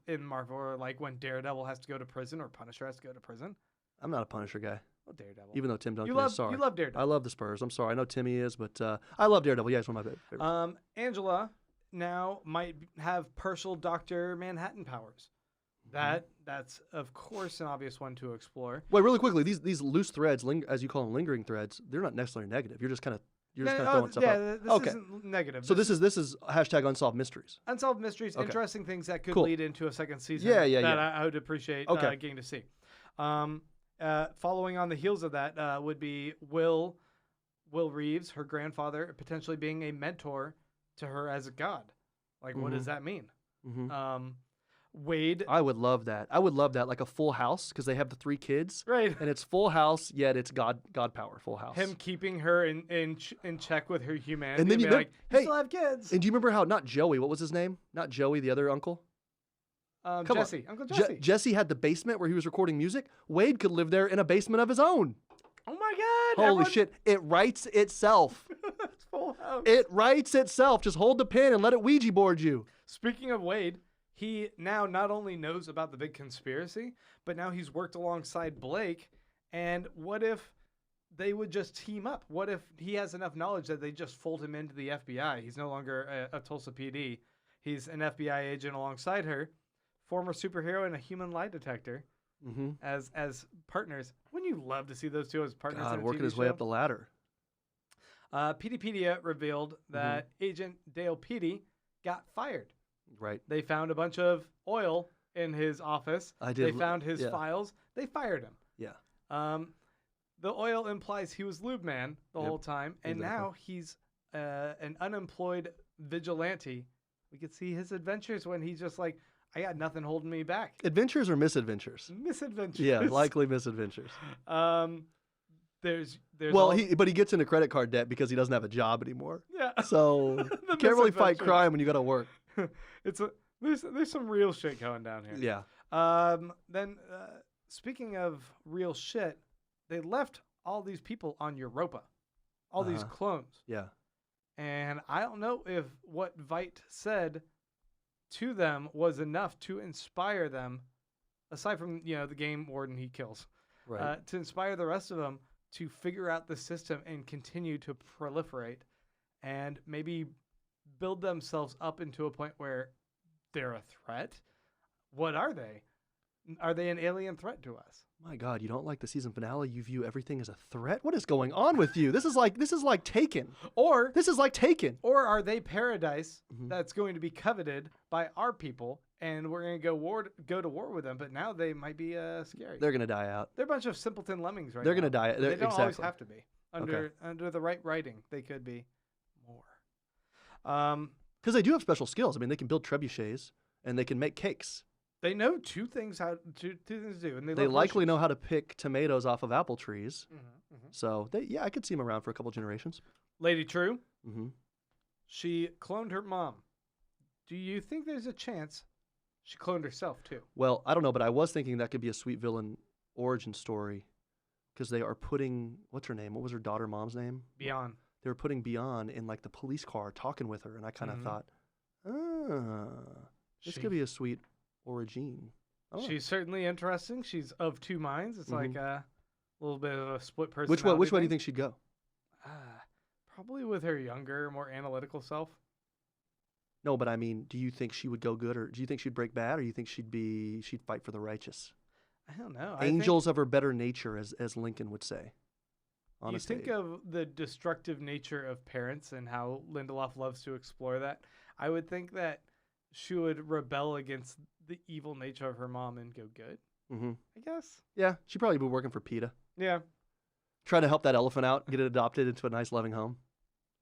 in Marvel are like when Daredevil has to go to prison or Punisher has to go to prison. I'm not a Punisher guy, Oh, Daredevil. even though Tim Duncan you is. Sorry. love Daredevil. I love the Spurs. I'm sorry. I know Timmy is, but I love Daredevil. Yeah, it's one of my favorites. Angela now might have partial Dr. Manhattan powers. That's of course an obvious one to explore. Wait, really quickly, these loose threads, as you call them, lingering threads, they're not necessarily negative. You're just kind of throwing stuff out. This Okay. isn't negative. So this is hashtag unsolved mysteries. Unsolved mysteries, Okay. interesting things that could Cool. lead into a second season. Yeah, that yeah. I would appreciate Okay. getting to see. Following on the heels of that would be Will Reeves, her grandfather, potentially being a mentor to her as a god. Like, what does that mean? Mm-hmm. Wade, I would love that. I would love that, like a full house, because they have the 3 kids, right? and it's full house, yet it's God power, full house. Him keeping her in check with her humanity. And then be you know- like, hey, you still have kids. And do you remember how, not Joey, what was his name? Not Joey, the other uncle? Come on. Jesse, Uncle Jesse. Jesse had the basement where he was recording music. Wade could live there in a basement of his own. Oh my God! Holy everyone- shit. It writes itself. It's full house. It writes itself. Just hold the pen and let it Ouija board you. Speaking of Wade, he now not only knows about the big conspiracy, but now he's worked alongside Blake. And what if they would just team up? What if he has enough knowledge that they just fold him into the FBI? He's no longer a Tulsa PD. He's an FBI agent alongside her, former superhero and a human lie detector Mm-hmm. as partners. Wouldn't you love to see those two as partners? God, in a working TV his way show? up the ladder. Peteypedia revealed that Agent Dale Petey got fired. Right. They found a bunch of oil in his office. I They did. found his yeah. files. They fired him. Yeah. The oil implies he was Lube Man the Yep, whole time, and exactly. now he's an unemployed vigilante. We could see his adventures when he's just like, I got nothing holding me back. Adventures or misadventures? Misadventures. Yeah, likely misadventures. There's Well, all- he gets into credit card debt because he doesn't have a job anymore. yeah. So The you can't really fight misadventures. crime when you got to work. There's some real shit going down here. Yeah. Then speaking of real shit, they left all these people on Europa, all these Uh-huh. clones, Yeah. and I don't know if what Veidt said to them was enough to inspire them, aside from the game warden he kills, Right. to inspire the rest of them to figure out the system and continue to proliferate, and maybe build themselves up into a point where they're a threat. What are they? Are they an alien threat to us? My God, you don't like the season finale? You view everything as a threat? What is going on with you? This is like Taken. Or This is like Taken. are they paradise Mhm. that's going to be coveted by our people, and we're going to go to war with them? But now they might be scary. They're gonna die out. They're a bunch of simpleton lemmings right They're now. gonna die. They don't always exactly. have to be. Under the right writing, they could be more. Because they do have special skills. I mean, they can build trebuchets and they can make cakes. They know two things to do, and They likely know how to pick tomatoes off of apple trees. Mm-hmm. So I could see them around for a couple generations. Lady True, Mm-hmm. she cloned her mom. Do you think there's a chance she cloned herself too? Well, I don't know, but I was thinking that could be a sweet villain origin story, because they are putting, what's her name? What was her daughter mom's name? Beyond. They were putting Beyond in like the police car talking with her, and I kind of Mhm. thought, this She- could be a sweet origin. I don't know. She's certainly interesting. She's of two minds. It's Mhm. like a little bit of a split personality. Which way do you thing. think she'd go? Probably with her younger, more analytical self. No, but I mean, do you think she would go good, or do you think she'd break bad, or do you think she'd fight for the righteous? I don't know. Angels of her better nature, as Lincoln would say. You think of the destructive nature of parents and how Lindelof loves to explore that. I would think that she would rebel against the evil nature of her mom and go good, Mm-hmm. I guess. Yeah, she'd probably be working for PETA. Yeah. Trying to help that elephant out, get it adopted into a nice, loving home.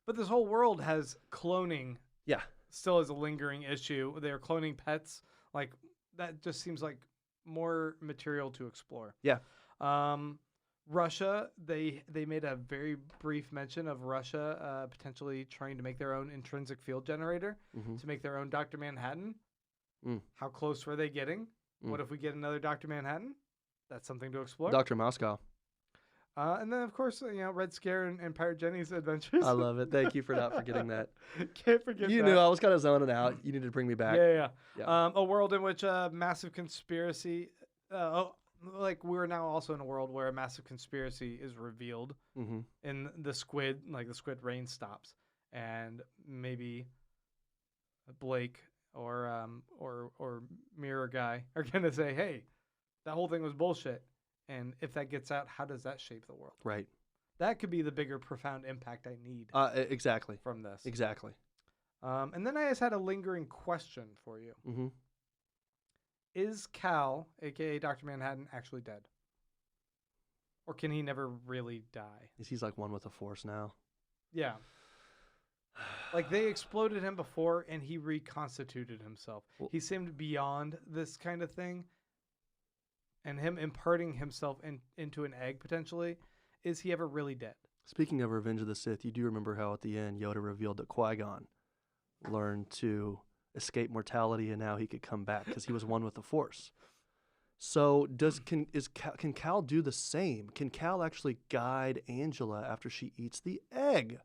But this whole world has cloning Yeah. still is a lingering issue. They're cloning pets. Like, that just seems like more material to explore. Yeah. Russia, they made a very brief mention of Russia potentially trying to make their own intrinsic field generator Mm-hmm. to make their own Dr. Manhattan. Mm. How close were they getting? What if we get another Dr. Manhattan? That's something to explore. Dr. Moscow. And then, of course, Red Scare and Pirate Jenny's adventures. I love it. Thank you for not forgetting that. Can't forget You that. knew I was kind of zoning out. You needed to bring me back. Yeah. Yeah. A world in which a massive conspiracy... we're now also in a world where a massive conspiracy is revealed Mm-hmm. in the squid, the squid rain stops. And maybe Blake or Mirror Guy are going to say, hey, that whole thing was bullshit. And if that gets out, how does that shape the world? Right. That could be the bigger, profound impact I need Exactly. from this. Exactly. And then I just had a lingering question for you. Mm-hmm. Is Cal, a.k.a. Dr. Manhattan, actually dead? Or can he never really die? He's like one with the Force now. Yeah. Like, they exploded him before, and he reconstituted himself. Well- He seemed beyond this kind of thing. And him imparting himself into an egg, potentially, is he ever really dead? Speaking of Revenge of the Sith, you do remember how at the end Yoda revealed that Qui-Gon learned to escape mortality and now he could come back because he was one with the Force. So can Cal do the same? Can Cal actually guide Angela after she eats the egg?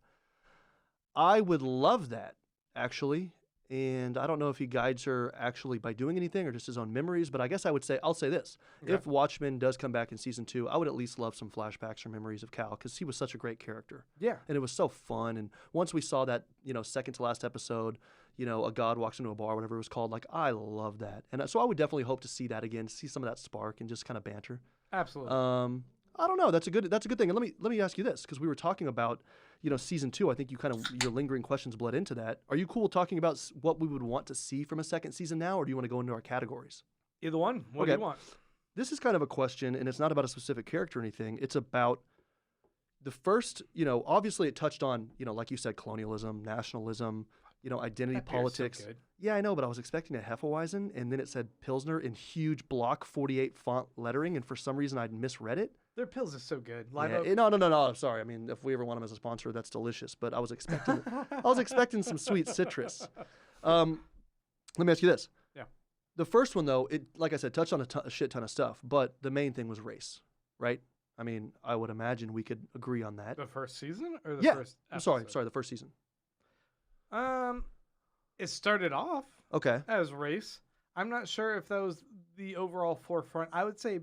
I would love that, actually. And I don't know if he guides her actually by doing anything or just his own memories, but I guess I'll say this. Okay. If Watchmen does come back in season 2, I would at least love some flashbacks or memories of Cal because he was such a great character. Yeah. And it was so fun. And once we saw that, second to last episode, a god walks into a bar, whatever it was called, I love that. And so I would definitely hope to see that again, see some of that spark and just kind of banter. Absolutely. I don't know. That's a good thing. And let me ask you this, because we were talking about, season 2. I think your lingering questions bled into that. Are you cool talking about what we would want to see from a second season now, or do you want to go into our categories? Either one. What do you want? This is kind of a question, and it's not about a specific character or anything. It's about the first, obviously it touched on, like you said, colonialism, nationalism, identity That beer's so politics. good. Yeah, I know, but I was expecting a Hefeweizen, and then it said Pilsner in huge block 48 font lettering, and for some reason I'd misread it. Their pills are so good. Live Yeah, Oak. no. I'm sorry. I mean, if we ever want them as a sponsor, that's delicious. But I was expecting some sweet citrus. Let me ask you this. Yeah. The first one, though, it, like I said, touched on a shit ton of stuff, but the main thing was race, right? I mean, I would imagine we could agree on that. The first season or the Yeah. first I'm episode? sorry, the first season. It started off Okay. as race. I'm not sure if that was the overall forefront. I would say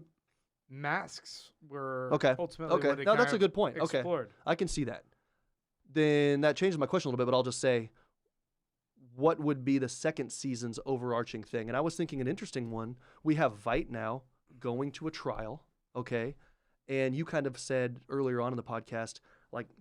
masks were ultimately what it No, that's kind a of good point. explored. Okay. I can see that. Then that changes my question a little bit, but I'll just say, what would be the second season's overarching thing? And I was thinking an interesting one. We have Veidt now going to a trial, okay? And you kind of said earlier on in the podcast,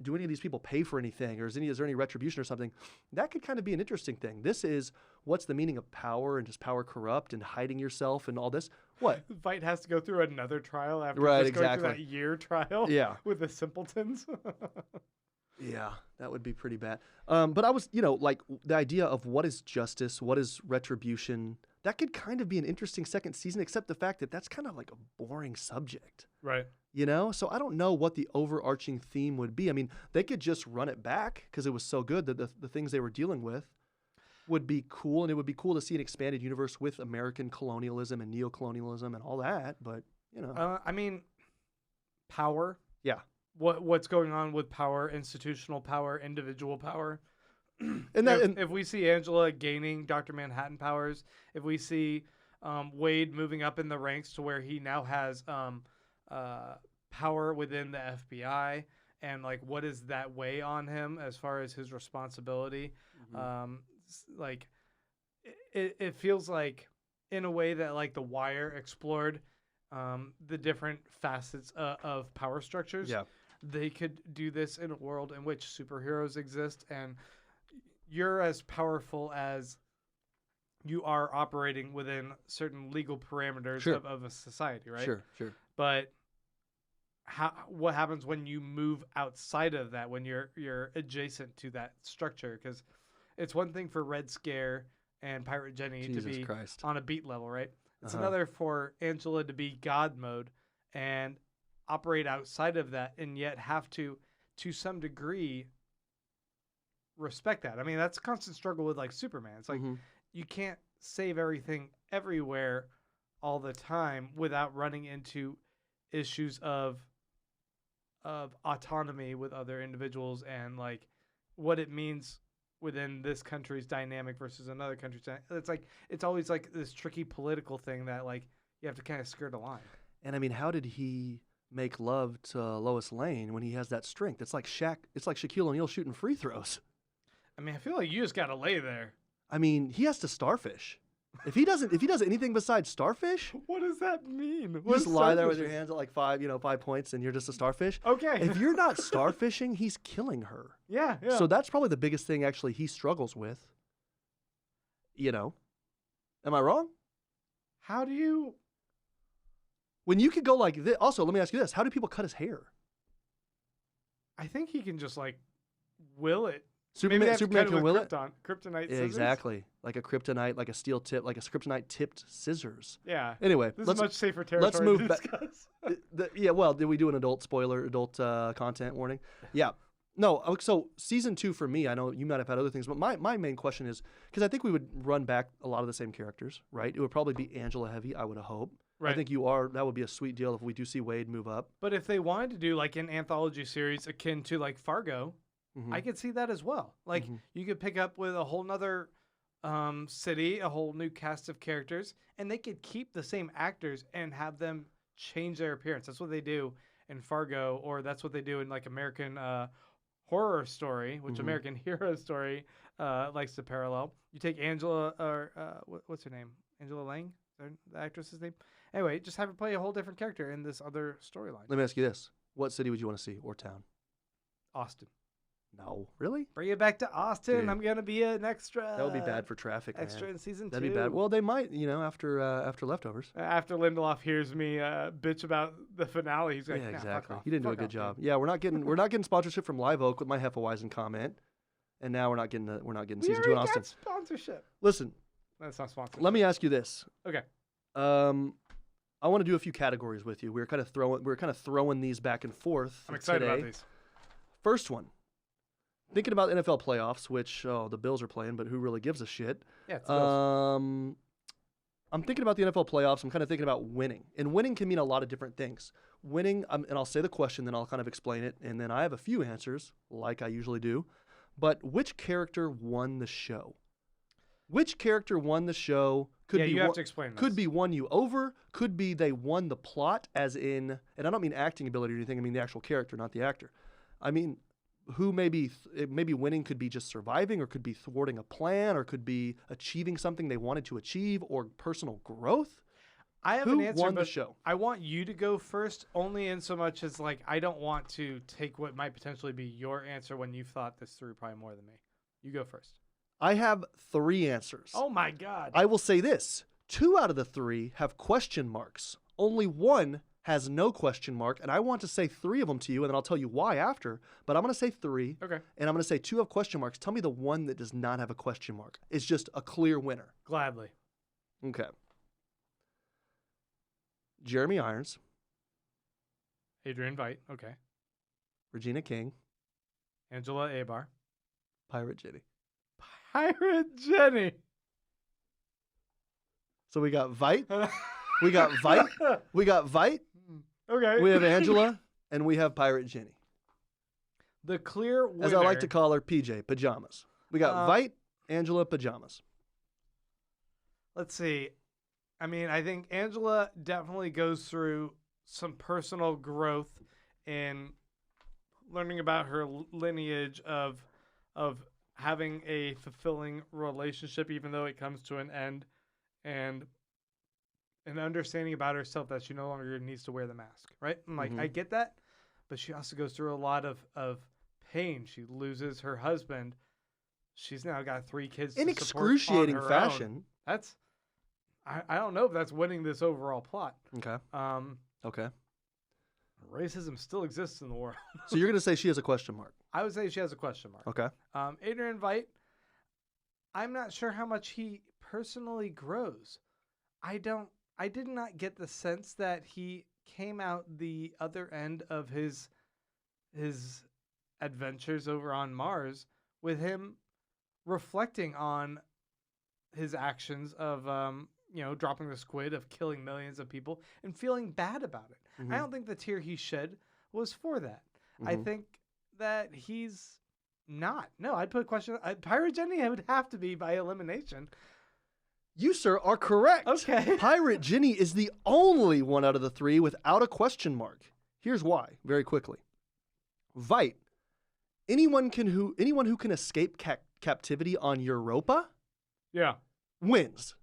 do any of these people pay for anything, or is there any retribution or something? That could kind of be an interesting thing. This is, what's the meaning of power, and does power corrupt, and hiding yourself and all this? What? Veidt has to go through another trial after Right, just going through exactly. that year trial Yeah. with the simpletons. Yeah, that would be pretty bad. But I was, the idea of what is justice, what is retribution, that could kind of be an interesting second season, except the fact that that's kind of like a boring subject. Right. So I don't know what the overarching theme would be. I mean, they could just run it back because it was so good that the things they were dealing with would be cool, and it would be cool to see an expanded universe with American colonialism and neocolonialism and all that. But I mean, power. Yeah. What's going on with power, institutional power, individual power. And if we see Angela gaining Dr. Manhattan powers, if we see Wade moving up in the ranks to where he now has power within the FBI, and what does that weigh on him as far as his responsibility? Mm-hmm. It feels like, in a way that The Wire explored the different facets of power structures. Yeah. They could do this in a world in which superheroes exist, and you're as powerful as you are operating within certain legal parameters Sure. of a society, right? Sure. But what happens when you move outside of that, when you're adjacent to that structure? Because it's one thing for Red Scare and Pirate Jenny Jesus to be Christ. on a beat level, right? It's Uh-huh. another for Angela to be God mode and operate outside of that, and yet have to some degree, respect that. I mean, that's a constant struggle with Superman. It's Mhm. you can't save everything everywhere all the time without running into issues of autonomy with other individuals and like what it means within this country's dynamic versus another country's dynamic. It's always like this tricky political thing that like you have to kind of skirt a line. And I mean, how did he make love to Lois Lane when he has that strength? It's like Shaquille O'Neal shooting free throws. I mean, I feel like you just gotta lay there. I mean, he has to starfish. If he does anything besides starfish, What does that mean? you just lie there with your hands at like 5 points, and you're just a starfish. Okay. If you're not starfishing, he's killing her. yeah. So that's probably the biggest thing actually he struggles with. Am I wrong? How do you? When you could go like this. Also, let me ask you this: how do people cut his hair? I think he can just like will it. Superman, Maybe they have to Superman cut can it will with it. Kryptonite Yeah, scissors? exactly, like a kryptonite, like a steel tip, like a kryptonite tipped scissors. Yeah. Anyway, This let's is much safer territory move to back- discuss. Well, did we do an adult content warning? Yeah. No, so season 2 for me, I know you might have had other things, but my main question is, because I think we would run back a lot of the same characters, right? It would probably be Angela heavy, I would hope. Right. I think that would be a sweet deal if we do see Wade move up. But if they wanted to do like an anthology series akin to like Fargo, Mhm. I could see that as well. Like you could pick up with a whole nother city, a whole new cast of characters, and they could keep the same actors and have them change their appearance. That's what they do in Fargo, or that's what they do in like American Horror Story, which American Hero Story likes to parallel. You take Angela, or what's her name? Angela Lang? Is that the actress's name? Anyway, just have her play a whole different character in this other storyline. Let me ask you this: what city would you want to see, or town? Austin. No, really? Bring it back to Austin. Dude. I'm gonna be an extra. That would be bad for traffic, Extra man. in season 2. That'd be bad. Well, they might, after leftovers. After Lindelof hears me bitch about the finale, he's like, Yeah, "Nah, exactly. Fuck off. He didn't do a Fuck good off, job. dude." Yeah, we're not getting sponsorship from Live Oak with my Hefeweizen comment, and now we're not getting We season 2 in already Austin. got sponsorship. Listen, That's not sponsored. let me ask you this. Okay. I want to do a few categories with you. We're kind of throwing these back and forth. I'm excited today. about these. First one. Thinking about NFL playoffs, which the Bills are playing, but who really gives a shit? Yeah, it's the Bills. I'm thinking about the NFL playoffs. I'm kind of thinking about winning, and winning can mean a lot of different things. Winning, and I'll say the question, then I'll kind of explain it, and then I have a few answers, like I usually do. But which character won the show? Which character won the show? Could be you have to explain this. Could be won you over. Could be they won the plot, as in, and I don't mean acting ability or anything. I mean the actual character, not the actor. I mean, who maybe winning could be just surviving, or could be thwarting a plan, or could be achieving something they wanted to achieve, or personal growth. I have Who an answer, won the but show? I want you to go first, only in so much as like I don't want to take what might potentially be your answer when you've thought this through probably more than me. You go first. I have 3 answers. Oh my God. I will say this: 2 out of the 3 have question marks. Only 1 has no question mark, and I want to say 3 of them to you, and then I'll tell you why after. But I'm going to say 3, Okay. and I'm going to say 2 have question marks. Tell me the one that does not have a question mark. It's just a clear winner. Gladly. Okay. Jeremy Irons, Adrian Veidt. Okay. Regina King, Angela Abar. Pirate Jenny. Pirate Jenny. So we got Veidt. We got Veidt. We got Veidt. Okay. We have Angela, and we have Pirate Jenny. The clear winner. As I like to call her, PJ, pajamas. We got Veidt, Angela, pajamas. Let's see. I mean, I think Angela definitely goes through some personal growth in learning about her lineage of having a fulfilling relationship, even though it comes to an end, and an understanding about herself that she no longer needs to wear the mask, right? And like, I get that, but she also goes through a lot of pain. She loses her husband. She's now got 3 kids In to support on excruciating her fashion. own. That's, I don't know if that's winning this overall plot. Okay. Okay. Racism still exists in the world. So you're going to say she has a question mark. I would say she has a question mark. Okay. Adrian Veidt, I'm not sure how much he personally grows. I did not get the sense that he came out the other end of his adventures over on Mars with him reflecting on his actions of dropping the squid, of killing millions of people and feeling bad about it. Mhm. I don't think the tear he shed was for that. I Mhm. think that he's not. No, I'd put a question. Pirate Jenny would have to be by elimination. You, sir, are correct. Okay. Pirate Ginny is the only one out of the three without a question mark. Here's why, very quickly. Vite, anyone who can escape captivity on Europa Yeah. wins,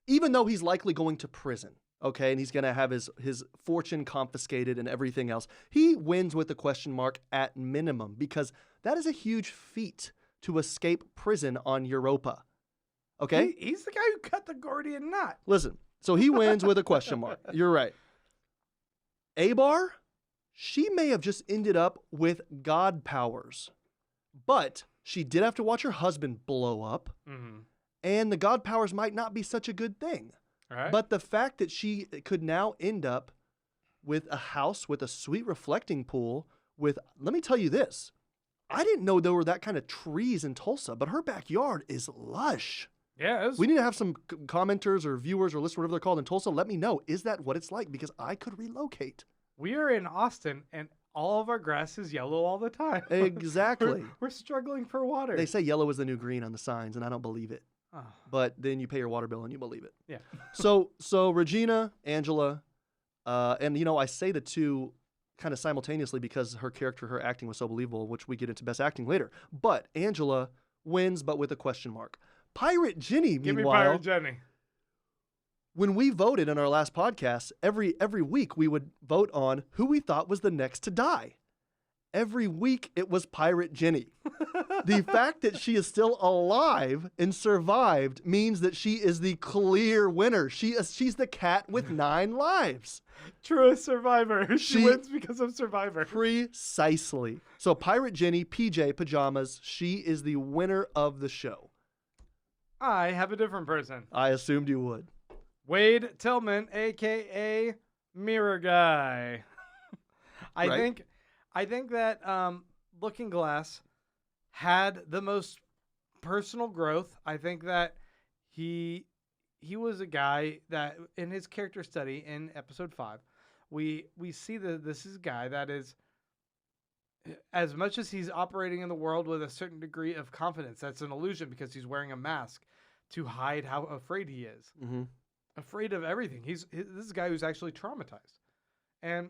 even though he's likely going to prison. Okay, and he's going to have his fortune confiscated and everything else. He wins with a question mark at minimum, because that is a huge feat to escape prison on Europa. Okay? He's the guy who cut the Gordian knot. Listen, so he wins with a question mark. You're right. Abar, she may have just ended up with god powers, but she did have to watch her husband blow up, and the god powers might not be such a good thing. Right. But the fact that she could now end up with a house with a sweet reflecting pool with, let me tell you this, I didn't know there were that kind of trees in Tulsa, but her backyard is lush. Yeah. We need to have some commenters or viewers or listeners, whatever they're called in Tulsa. Let me know. Is that what it's like? Because I could relocate. We are in Austin, and all of our grass is yellow all the time. Exactly. We're struggling for water. They say yellow is the new green on the signs, and I don't believe it. Oh. But then you pay your water bill and you believe it. Yeah. So Regina, Angela, and I say the two kind of simultaneously because her character, her acting was so believable, which we get into best acting later. But Angela wins, but with a question mark. Pirate Ginny, Give me meanwhile, Pirate Jenny. when we voted in our last podcast, every week we would vote on who we thought was the next to die. Every week it was Pirate Ginny. The fact that she is still alive and survived means that she is the clear winner. She's the cat with 9 lives. Truest survivor. She She- wins because of Survivor. Precisely. So Pirate Ginny, PJ Pajamas, she is the winner of the show. I have a different person. I assumed you would. Wade Tillman, a.k.a. Mirror Guy. Right. I think that Looking Glass had the most personal growth. I think that he was a guy that in his character study in episode 5, we see that this is a guy that is, as much as he's operating in the world with a certain degree of confidence, that's an illusion because he's wearing a mask to hide how afraid he is. Mm-hmm. Afraid of everything. This is a guy who's actually traumatized. And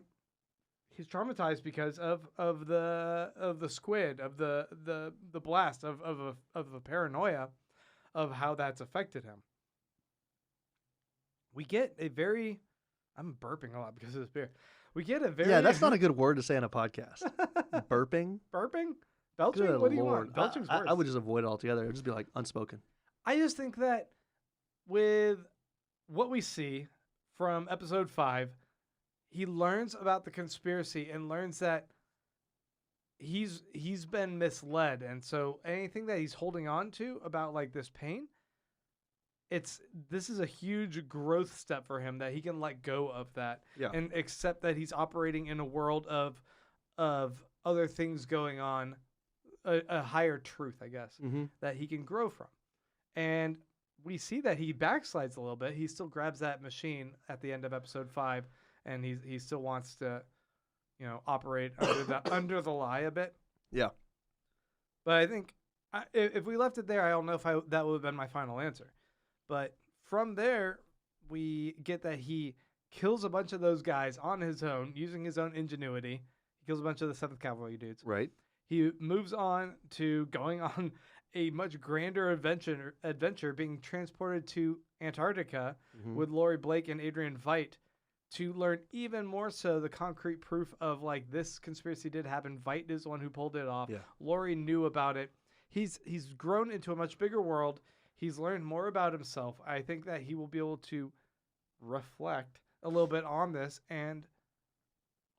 he's traumatized because of the squid, of the blast, of the paranoia of how that's affected him. We get a very, I'm burping a lot because of this beer. We get a very, Yeah, that's not a good word to say on a podcast. Burping? burping, belching. Good What do you Lord. want? Belching's worse. I would just avoid it altogether. It would just be like unspoken. I just think that with what we see from episode 5, he learns about the conspiracy and learns that he's been misled, and so anything that he's holding on to about like this pain, this is a huge growth step for him that he can let go of that and accept that he's operating in a world of other things going on, a higher truth, I guess, that he can grow from. And we see that he backslides a little bit. He still grabs that machine at the end of episode 5, and he still wants to, operate under the lie a bit. Yeah. But I think if we left it there, I don't know if that would have been my final answer. But from there, we get that he kills a bunch of those guys on his own, using his own ingenuity. He kills a bunch of the 7th Cavalry dudes. Right. He moves on to going on a much grander adventure, being transported to Antarctica with Laurie Blake and Adrian Veidt to learn even more so the concrete proof of like this conspiracy did happen. Veidt is the one who pulled it off. Yeah. Laurie knew about it. He's grown into a much bigger world. He's learned more about himself. I think that he will be able to reflect a little bit on this and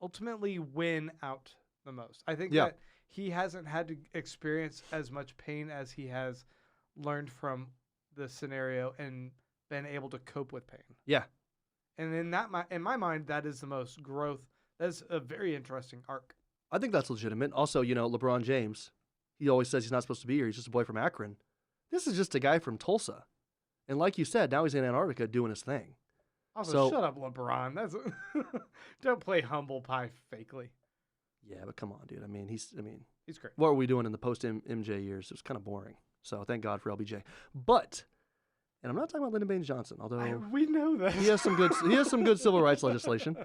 ultimately win out the most. I think that he hasn't had to experience as much pain as he has learned from the scenario and been able to cope with pain. Yeah. And in my mind, that is the most growth. That's a very interesting arc. I think that's legitimate. Also, LeBron James, he always says he's not supposed to be here. He's just a boy from Akron. This is just a guy from Tulsa. And like you said, now he's in Antarctica doing his thing. Also, So- shut up, LeBron. That's don't play humble pie fakely. Yeah, but come on, dude. I mean, He's great. what were we doing in the post MJ years? It was kind of boring. So thank God for LBJ. But, and I'm not talking about Lyndon Baines Johnson, although We know that. he has some good civil rights legislation.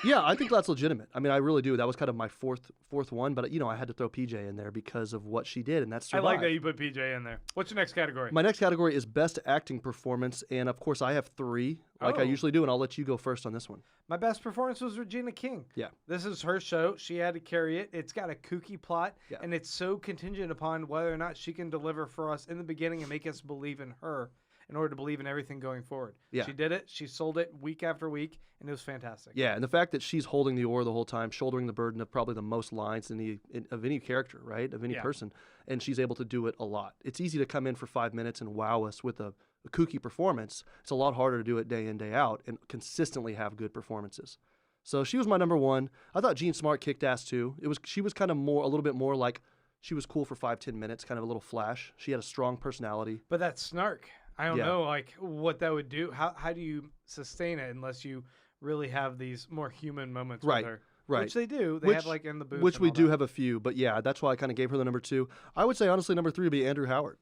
Yeah, I think that's legitimate. I mean, I really do. That was kind of my fourth one, but I had to throw PJ in there because of what she did, and that's I survive. like that you put PJ in there. What's your next category? My next category is best acting performance, and of course, I have 3, like I Oh. usually do, and I'll let you go first on this one. My best performance was Regina King. Yeah. This is her show. She had to carry it. It's got a kooky plot, Yeah. and it's so contingent upon whether or not she can deliver for us in the beginning and make us believe in her in order to believe in everything going forward. Yeah. She did it. She sold it week after week, and it was fantastic. Yeah, and the fact that she's holding the oar the whole time, shouldering the burden of probably the most lines of any character, right, of any Yeah. person, and she's able to do it a lot. It's easy to come in for 5 minutes and wow us with a kooky performance. It's a lot harder to do it day in, day out, and consistently have good performances. So she was my number 1. I thought Jean Smart kicked ass too. She was kind of a little bit more like she was cool for 5-10 minutes, kind of a little flash. She had a strong personality. But that snark, I don't Yeah. know, like what that would do. How do you sustain it unless you really have these more human moments Right, with her? right. Which they do. They Which- have like in the booth. Which and we all do that. have a few, but yeah, that's why I kind of gave her the number 2. I would say honestly number 3 would be Andrew Howard.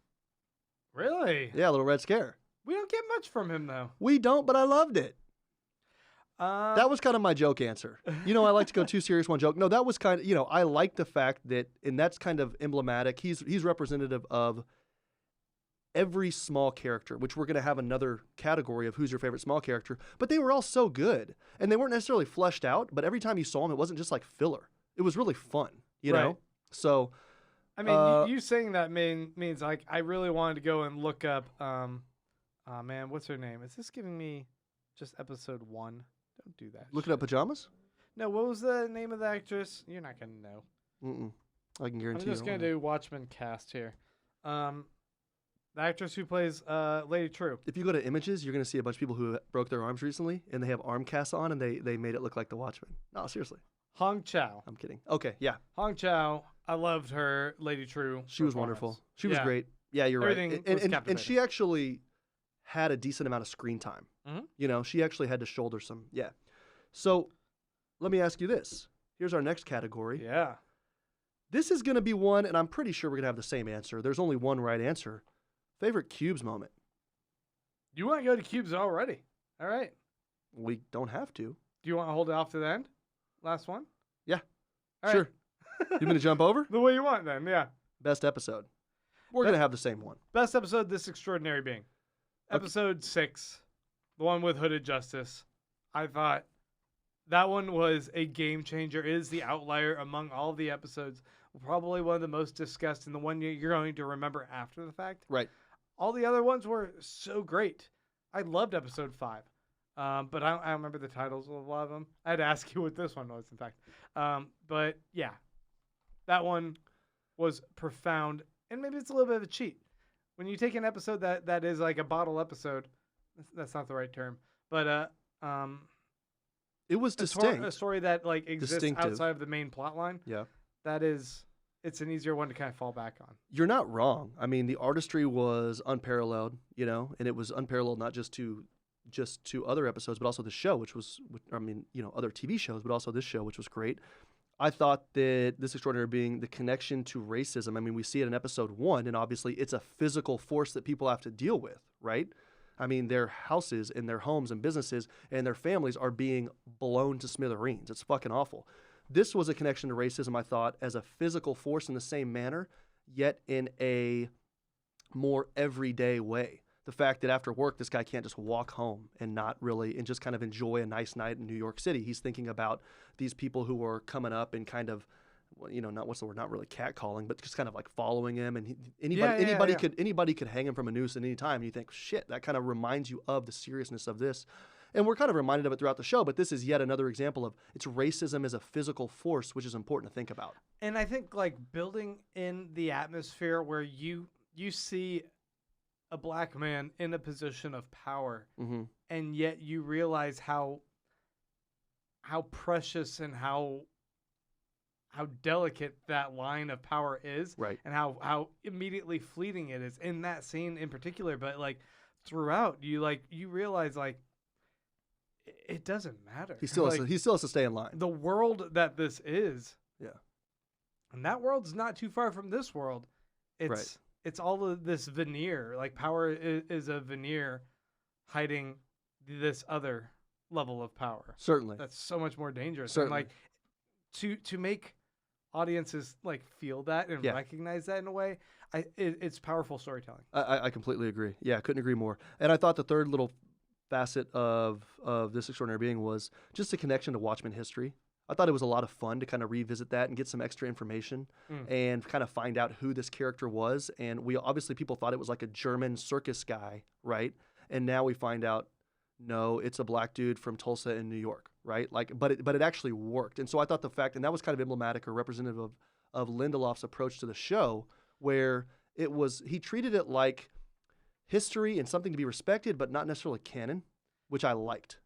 Really? Yeah, Little Red Scare. We don't get much from him though. We don't, but I loved it. That was kind of my joke answer. I like to go too serious one joke. No, that was kind of, I like the fact that, and that's kind of emblematic. He's representative of every small character, which we're going to have another category of who's your favorite small character, but they were all so good and they weren't necessarily fleshed out, but every time you saw them, it wasn't just like filler. It was really fun, you know? Right. So, I mean, you saying that means like I really wanted to go and look up. Oh man, what's her name? Is this giving me just episode 1? Don't do that. looking up pajamas? No, what was the name of the actress? You're not gonna know. Mm-mm. I can I'm guarantee just you. gonna do Watchmen cast here. The actress who plays Lady True. If you go to images, you're going to see a bunch of people who broke their arms recently and they have arm casts on and they made it look like the Watchmen. No, seriously. Hong Chow. I'm kidding. Okay, yeah. Hong Chow. I loved her Lady True. She was performance. wonderful. She was Yeah. great. Yeah, you're Everything right. was And captivating. she actually had a decent amount of screen time. Mhm. She actually had to shoulder some. Yeah. So let me ask you this. Here's our next category. Yeah. This is going to be one, and I'm pretty sure we're going to have the same answer. There's only one right answer. Favorite Cubes moment. You want to go to Cubes already? All right. We don't have to. Do you want to hold it off to the end? Last one? Yeah. All Sure. You want me to jump over? The way you want then, yeah. Best episode. We're going to have the same one. Best episode, This Extraordinary Being. Okay. Episode 6, the one with Hooded Justice. I thought that one was a game changer. It is the outlier among all of the episodes. Probably one of the most discussed and the one you're going to remember after the fact. Right. All the other ones were so great. I loved episode 5. But I don't remember the titles of a lot of them. I had to ask you what this one was, in fact. But yeah, that one was profound. And maybe it's a little bit of a cheat. When you take an episode that is like a bottle episode, that's not the right term, but It was distinct. a story that like exists Distinctive. outside of the main plot line, Yeah. it's an easier one to kind of fall back on. You're not wrong. I mean, the artistry was unparalleled, and it was unparalleled not just to other episodes, but also the show, other TV shows, but also this show, which was great. I thought that This Extraordinary Being, the connection to racism, I mean, we see it in episode 1, and obviously it's a physical force that people have to deal with, right? I mean, their houses and their homes and businesses and their families are being blown to smithereens. It's fucking awful. This was a connection to racism, I thought, as a physical force in the same manner, yet in a more everyday way. The fact that after work, this guy can't just walk home and just kind of enjoy a nice night in New York City. He's thinking about these people who are coming up and kind of, not really catcalling, but just kind of like following him. And anybody could hang him from a noose at any time. And you think, shit, that kind of reminds you of the seriousness of this. And we're kind of reminded of it throughout the show, but this is yet another example of it's racism as a physical force, which is important to think about. And I think like building in the atmosphere where you see a black man in a position of power, Mm-hmm. and yet you realize how precious and how fragile he is, and how important he is, and how important he is to how delicate that line of power is, Right. and how immediately fleeting it is in that scene in particular. But like throughout, you realize like it doesn't matter. He still like, has to stay in line. the world that this is, Yeah. and that world's not too far from this world. It's all of this veneer. Like power is a veneer hiding this other level of power. Certainly. That's so much more dangerous. Certainly. And like to make audiences like feel that and Yeah. recognize that in a way, it's powerful storytelling. I completely agree. Yeah, I couldn't agree more. And I thought the third little facet of this extraordinary being was just a connection to Watchmen history. I thought it was a lot of fun to kind of revisit that and get some extra information and kind of find out who this character was. And we obviously people thought it was like a German circus guy, right? And now we find out, no, it's a black dude from Tulsa in New York, right? Like, but it actually worked. And so I thought the fact, and that was kind of emblematic or representative of Lindelof's approach to the show, where he treated it like history and something to be respected, but not necessarily canon, which I liked.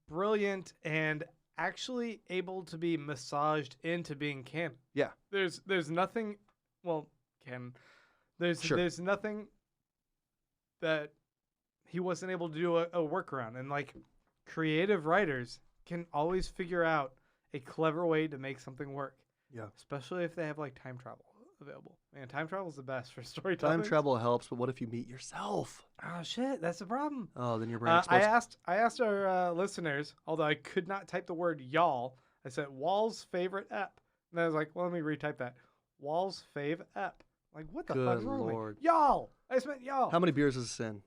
Brilliant and actually able to be massaged into being canon. Yeah. There's nothing, well, canon. Sure. There's nothing that he wasn't able to do a workaround. And like creative writers can always figure out a clever way to make something work. Yeah. Especially if they have like time travel available. Man, time travel is the best for storytelling. Time travel helps, but what if you meet yourself? Oh shit, that's the problem. Oh, then your brain I explodes. asked our listeners, although I could not type the word y'all. I said Wall's favorite ep, and I was like, well, let me retype that. Wall's fave ep. Like, what the fuck is Good wrong with Lord. me? Y'all. I just meant y'all. How many beers is this in?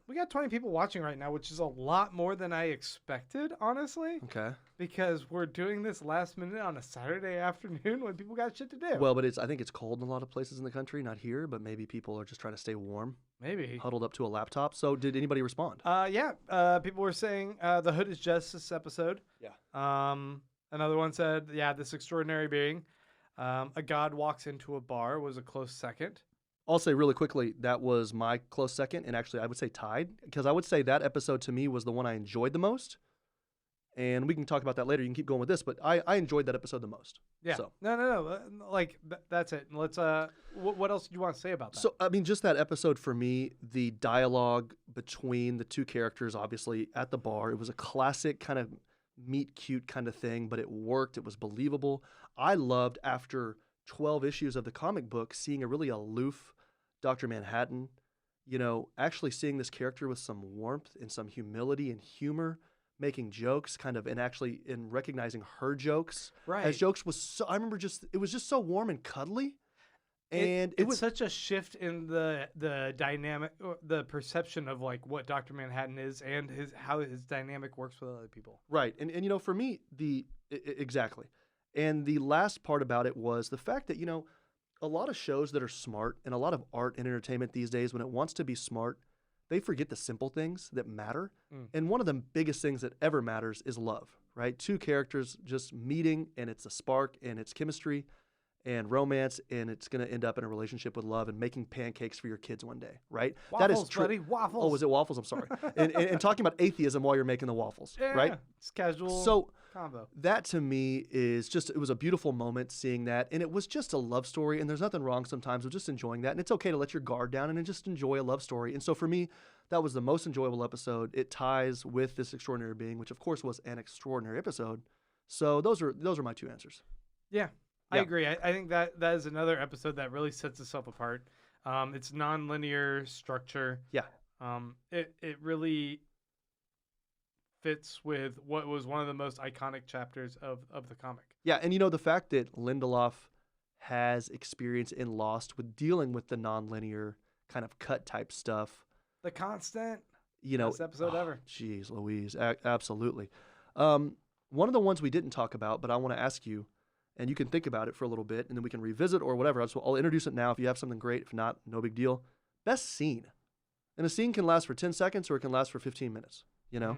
We got 20 people watching right now, which is a lot more than I expected, honestly, Okay. because we're doing this last minute on a Saturday afternoon when people got shit to do. Well, but I think it's cold in a lot of places in the country, not here, but maybe people are just trying to stay warm, Maybe. huddled up to a laptop. So did anybody respond? Yeah. People were saying the Hood is Justice episode. Yeah. Another one said, yeah, this extraordinary being. A god walks into a bar was a close second. I'll say really quickly, that was my close second, and actually I would say tied, because I would say that episode to me was the one I enjoyed the most. And we can talk about that later. You can keep going with this, but I enjoyed that episode the most. Yeah. So. No. Like, that's it. Let's, what else do you want to say about that? So, I mean, just that episode for me, the dialogue between the two characters, obviously, at the bar, it was a classic kind of meet cute kind of thing, but it worked. It was believable. I loved, after 12 issues of the comic book, seeing a really aloof Dr. Manhattan, actually seeing this character with some warmth and some humility and humor, making jokes and actually in recognizing her jokes. Right. As jokes I remember it was just so warm and cuddly. And it was such a shift in the dynamic, or the perception of like what Dr. Manhattan is and how his dynamic works with other people. right. And for me, exactly. And the last part about it was the fact that, a lot of shows that are smart and a lot of art and entertainment these days, when it wants to be smart, they forget the simple things that matter. And one of the biggest things that ever matters is love, right? Two characters just meeting, and it's a spark, and it's chemistry and romance, and it's going to end up in a relationship with love and making pancakes for your kids one day, right? Waffles, that is true. buddy, waffles. Oh, was it waffles? I'm sorry. and talking about atheism while you're making the waffles, Yeah, right? It's casual So combo. that to me is it was a beautiful moment seeing that. And it was just a love story. And there's nothing wrong sometimes with just enjoying that. And it's okay to let your guard down and just enjoy a love story. And so for me, that was the most enjoyable episode. It ties with this extraordinary being, which of course was an extraordinary episode. So those are my two answers. Yeah. I agree. I think that is another episode that really sets itself apart. It's non-linear structure. Yeah. It really fits with what was one of the most iconic chapters of the comic. Yeah, and the fact that Lindelof has experience in Lost with dealing with the non-linear kind of cut type stuff. The Constant. Best episode ever. Jeez Louise, absolutely. One of the ones we didn't talk about, but I want to ask you, and you can think about it for a little bit, and then we can revisit or whatever. I'll introduce it now. If you have something great, if not, no big deal. Best scene. And a scene can last for 10 seconds or it can last for 15 minutes, Yeah,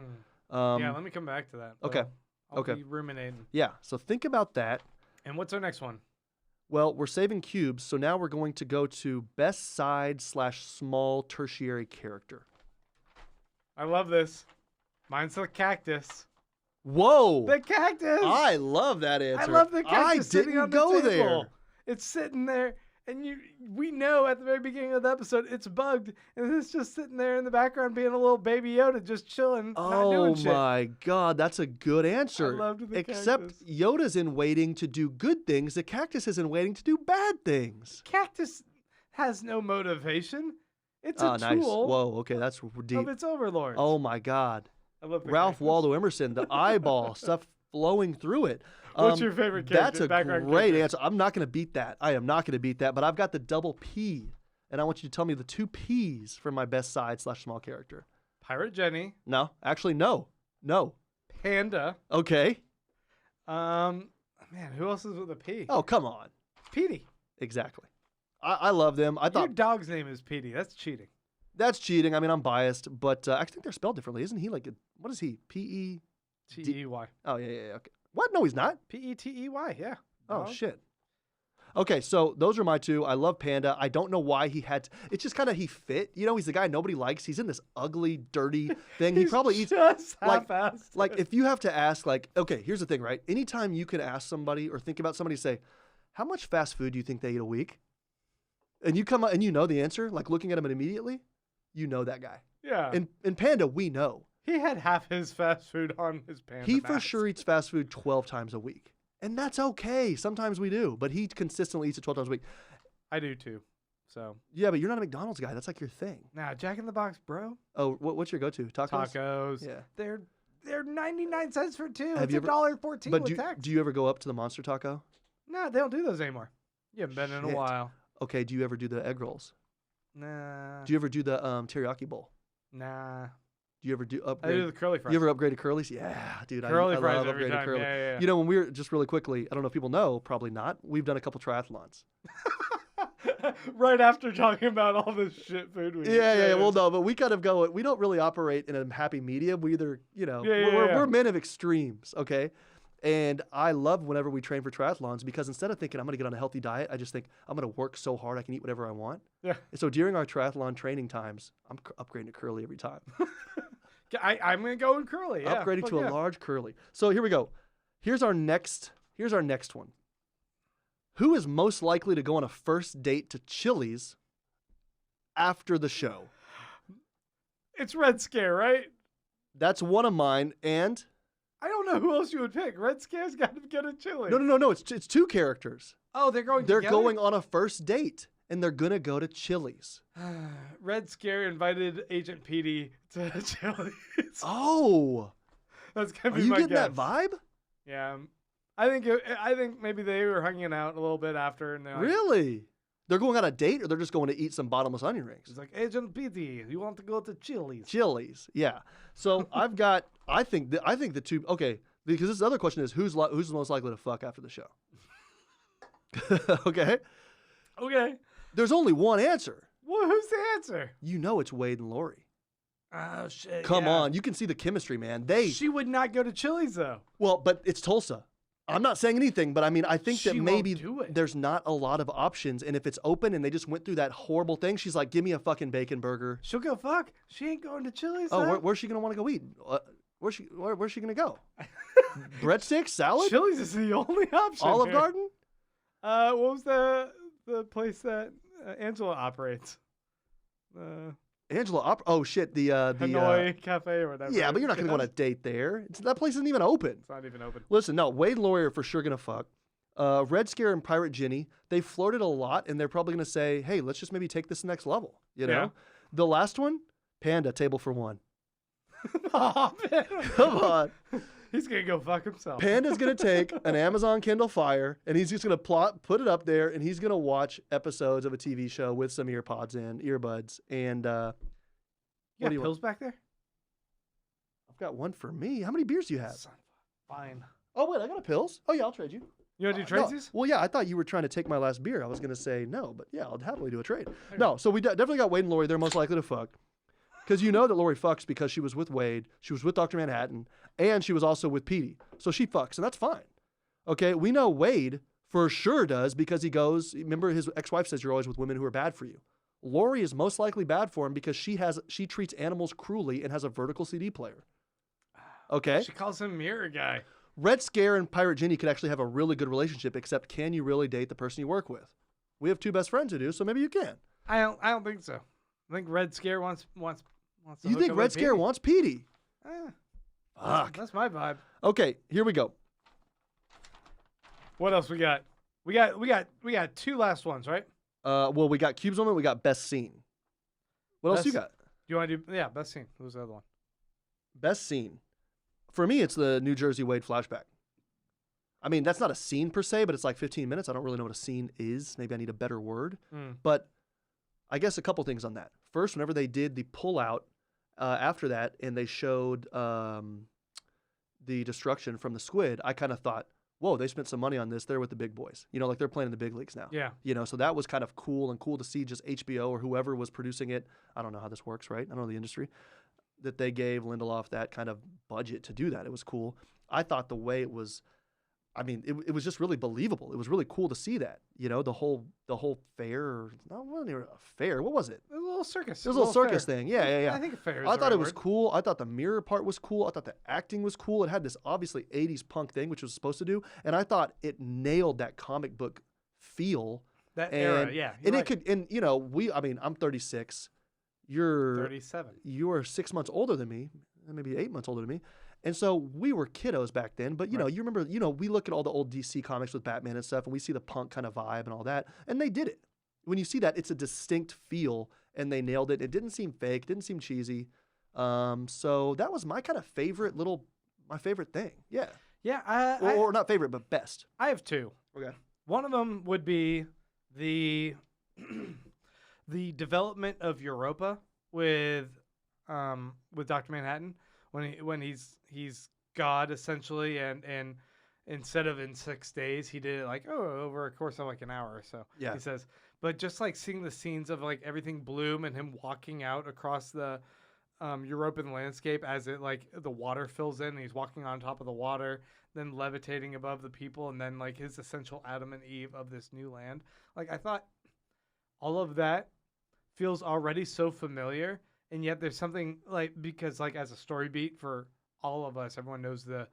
let me come back to that. Okay. I'll Okay. be ruminating. Yeah, so think about that. And what's our next one? Well, we're saving cubes, so now we're going to go to best side / small tertiary character. I love this. Mine's the cactus. Whoa. The cactus. I love that answer. I love the cactus sitting didn't on the go table. there. It's sitting there, and we know at the very beginning of the episode it's bugged, and it's just sitting there in the background being a little baby Yoda just chilling, not doing shit. Oh my God, that's a good answer. I loved the Except cactus. Yoda's in waiting to do good things. The cactus is in waiting to do bad things. Cactus has no motivation. It's a Nice. tool Whoa, okay, that's deep. of its overlords. Oh my God. I love the Ralph cactus. Waldo Emerson, the eyeball, stuff flowing through it. What's your favorite character? That's a background great character? answer. I'm not going to beat that. I am not going to beat that, but I've got the double P, and I want you to tell me the 2 Ps for my best side/small character. Pirate Jenny, No, actually, no. Panda. Okay. Man, who else is with a P? Oh, come on. Petey. Exactly. I love them. I Your thought dog's name is Petey. That's cheating. that's cheating. I mean, I'm biased, but I think they're spelled differently. Isn't he like, what is he? P-E? T-E-Y. Oh, yeah. Okay. What? No, he's not. P-E-T-E-Y, yeah. Oh, Dog. shit. Okay, so those are my 2. I love Panda. I don't know why he had it's just kind of he fit. You know, he's the guy nobody likes. He's in this ugly, dirty thing. He He's probably eats just like- half-assed. like if you have to ask okay, here's the thing, right? Anytime you can ask somebody or think about somebody, say, how much fast food do you think they eat a week? And you come up and you know the answer, like looking at him immediately, you know that guy. Yeah. In Panda, we know. He had half his fast food on his Panda He for mask. sure eats fast food 12 times a week. And that's okay. Sometimes we do, but he consistently eats it 12 times a week. I do too. So, Yeah, but you're not a McDonald's guy. That's like your thing. now Jack in the Box, bro. Oh, what's your go-to? Tacos? Tacos. Yeah. They're 99 cents for 2. Have It's you ever- $1.14 But with tax. do you ever go up to the Monster Taco? No, they don't do those anymore. You haven't been in a Shit. while. Okay, do you ever do the egg rolls? Nah. Do you ever do the teriyaki bowl? Nah. Do you ever do I upgrade? do the curly fries. You ever upgraded curlies? Yeah, dude. curly I fries love every upgraded time. curly. Yeah. You know, when we were just really quickly, I don't know if people know, probably not. We've done a couple triathlons. Right after talking about all this shit food we eat. Yeah. Well, no, but we kind of go. We don't really operate in a happy medium. We either, we're men of extremes. Okay. And I love whenever we train for triathlons because instead of thinking I'm going to get on a healthy diet, I just think I'm going to work so hard I can eat whatever I want. Yeah. And so during our triathlon training times, I'm upgrading to curly every time. I'm gonna go in curly. Yeah. Upgrading Fuck to yeah. a large curly. So here we go. Here's our next one. Who is most likely to go on a first date to Chili's after the show? It's Red Scare, right? That's one of mine. And I don't know who else you would pick. Red Scare's got to go to Chile. no. It's 2 characters. Oh, they're going. They're together? going on a first date, and they're gonna go to Chili's. Red Scare invited Agent Petey to Chili's. Oh, That's gonna are be you my getting guess. that vibe? Yeah, I think maybe they were hanging out a little bit after, and they're like, Really? They're going on a date, or they're just going to eat some bottomless onion rings? It's like Agent Petey, you want to go to Chili's? Chili's, yeah. So I think the 2. Okay, because this other question is who's most likely to fuck after the show. Okay. Okay. There's only one answer. Well, who's the answer? You know it's Wade and Lori. Oh shit! Come yeah. on, you can see the chemistry, man. She would not go to Chili's though. Well, but it's Tulsa. I'm not saying anything, but I mean, I think that She maybe won't do it. there's not a lot of options, and if it's open and they just went through that horrible thing, she's like, "Give me a fucking bacon burger." She'll go fuck. She ain't going to Chili's. Oh, though. where's she gonna want to go eat? Where's she gonna go? Breadsticks, salad, Chili's is the only option. Olive here. Garden. What was the place that Angela operates? Angela, oh shit, the Hanoi Cafe or whatever. yeah, but you're not gonna go on a date there. That place isn't even open. It's not even open. Listen, no, Wade and Lori are for sure gonna fuck. Red Scare and Pirate Jenny, they flirted a lot, and they're probably gonna say, "Hey, let's just maybe take this next level." You know, Yeah. the last one, Panda, table for one. Oh, man. Come on, He's gonna go fuck himself. Panda's gonna take an Amazon Kindle Fire, and he's just gonna put it up there, and he's gonna watch episodes of a TV show with some earbuds, and You what got do you want? pills back there? I've got one for me. How many beers do you have? Son of a- Fine. Oh wait, I got a pills. Oh yeah, I'll trade you. You want to do No. tradesies? Well, yeah, I thought you were trying to take my last beer. I was going to say no, but yeah, I'll happily do a trade. No, so we definitely got Wade and Lori. They're most likely to fuck. Because you know that Lori fucks because she was with Wade, she was with Dr. Manhattan, and she was also with Petey. So she fucks, and that's fine. Okay, we know Wade for sure does because he goes, remember his ex-wife says you're always with women who are bad for you. Lori is most likely bad for him because she treats animals cruelly and has a vertical CD player. Okay. She calls him Mirror Guy. Red Scare and Pirate Jenny could actually have a really good relationship, except can you really date the person you work with? We have two best friends who do, so maybe you can. I don't think so. I think Red Scare wants to You hook think up Red with Scare Petey. wants Petey? Fuck. That's my vibe. Okay, here we go. What else we got? We got two last ones, right? Well, we got Cubes Moment, we got Best Scene. What else Best- you got? Do you want to do best scene? Who's the other one? Best Scene. For me, it's the New Jersey Wade flashback. I mean, that's not a scene per se, but it's like 15 minutes. I don't really know what a scene is. Maybe I need a better word. But I guess a couple things on that. First, whenever they did the pullout after that and they showed the destruction from the squid, I kind of thought, whoa, they spent some money on this. They're with the big boys. You know, like they're playing in the big leagues now. Yeah. You know, so that was kind of cool to see just HBO or whoever was producing it. I don't know how this works, right? I don't know the industry. That they gave Lindelof that kind of budget to do that. It was cool. I thought the way it was, I mean, it was just really believable. It was really cool to see that. You know, the whole fair, not really a fair. What was it? It was a little circus. It was a little circus fair. thing. Yeah. I think a fair is I the thought right it was word. cool. I thought the mirror part was cool. I thought the acting was cool. It had this obviously 80s punk thing, which it was supposed to do. And I thought it nailed that comic book feel. That and, era, yeah. And you're it could, and you know, I'm 36. You're 37. You're 6 months older than me, maybe 8 months older than me. And so we were kiddos back then, but you know, you remember, you know, we look at all the old DC comics with Batman and stuff, and we see the punk kind of vibe and all that, and they did it. When you see that, it's a distinct feel, and they nailed it. It didn't seem fake, didn't seem cheesy. So that was my kind of my favorite thing. Yeah. Yeah. Or not favorite, but best. I have two. Okay. One of them would be the the development of Europa with Dr. Manhattan when he's God essentially, and instead of in 6 days, he did it like over a course of like an hour or so. Yeah. He says, but just like seeing the scenes of like everything bloom and him walking out across the European landscape as it like the water fills in and he's walking on top of the water, then levitating above the people, and then like his essential Adam and Eve of this new land. Like I thought all of that feels already so familiar, and yet there's something like, because like as a story beat for all of us, everyone knows the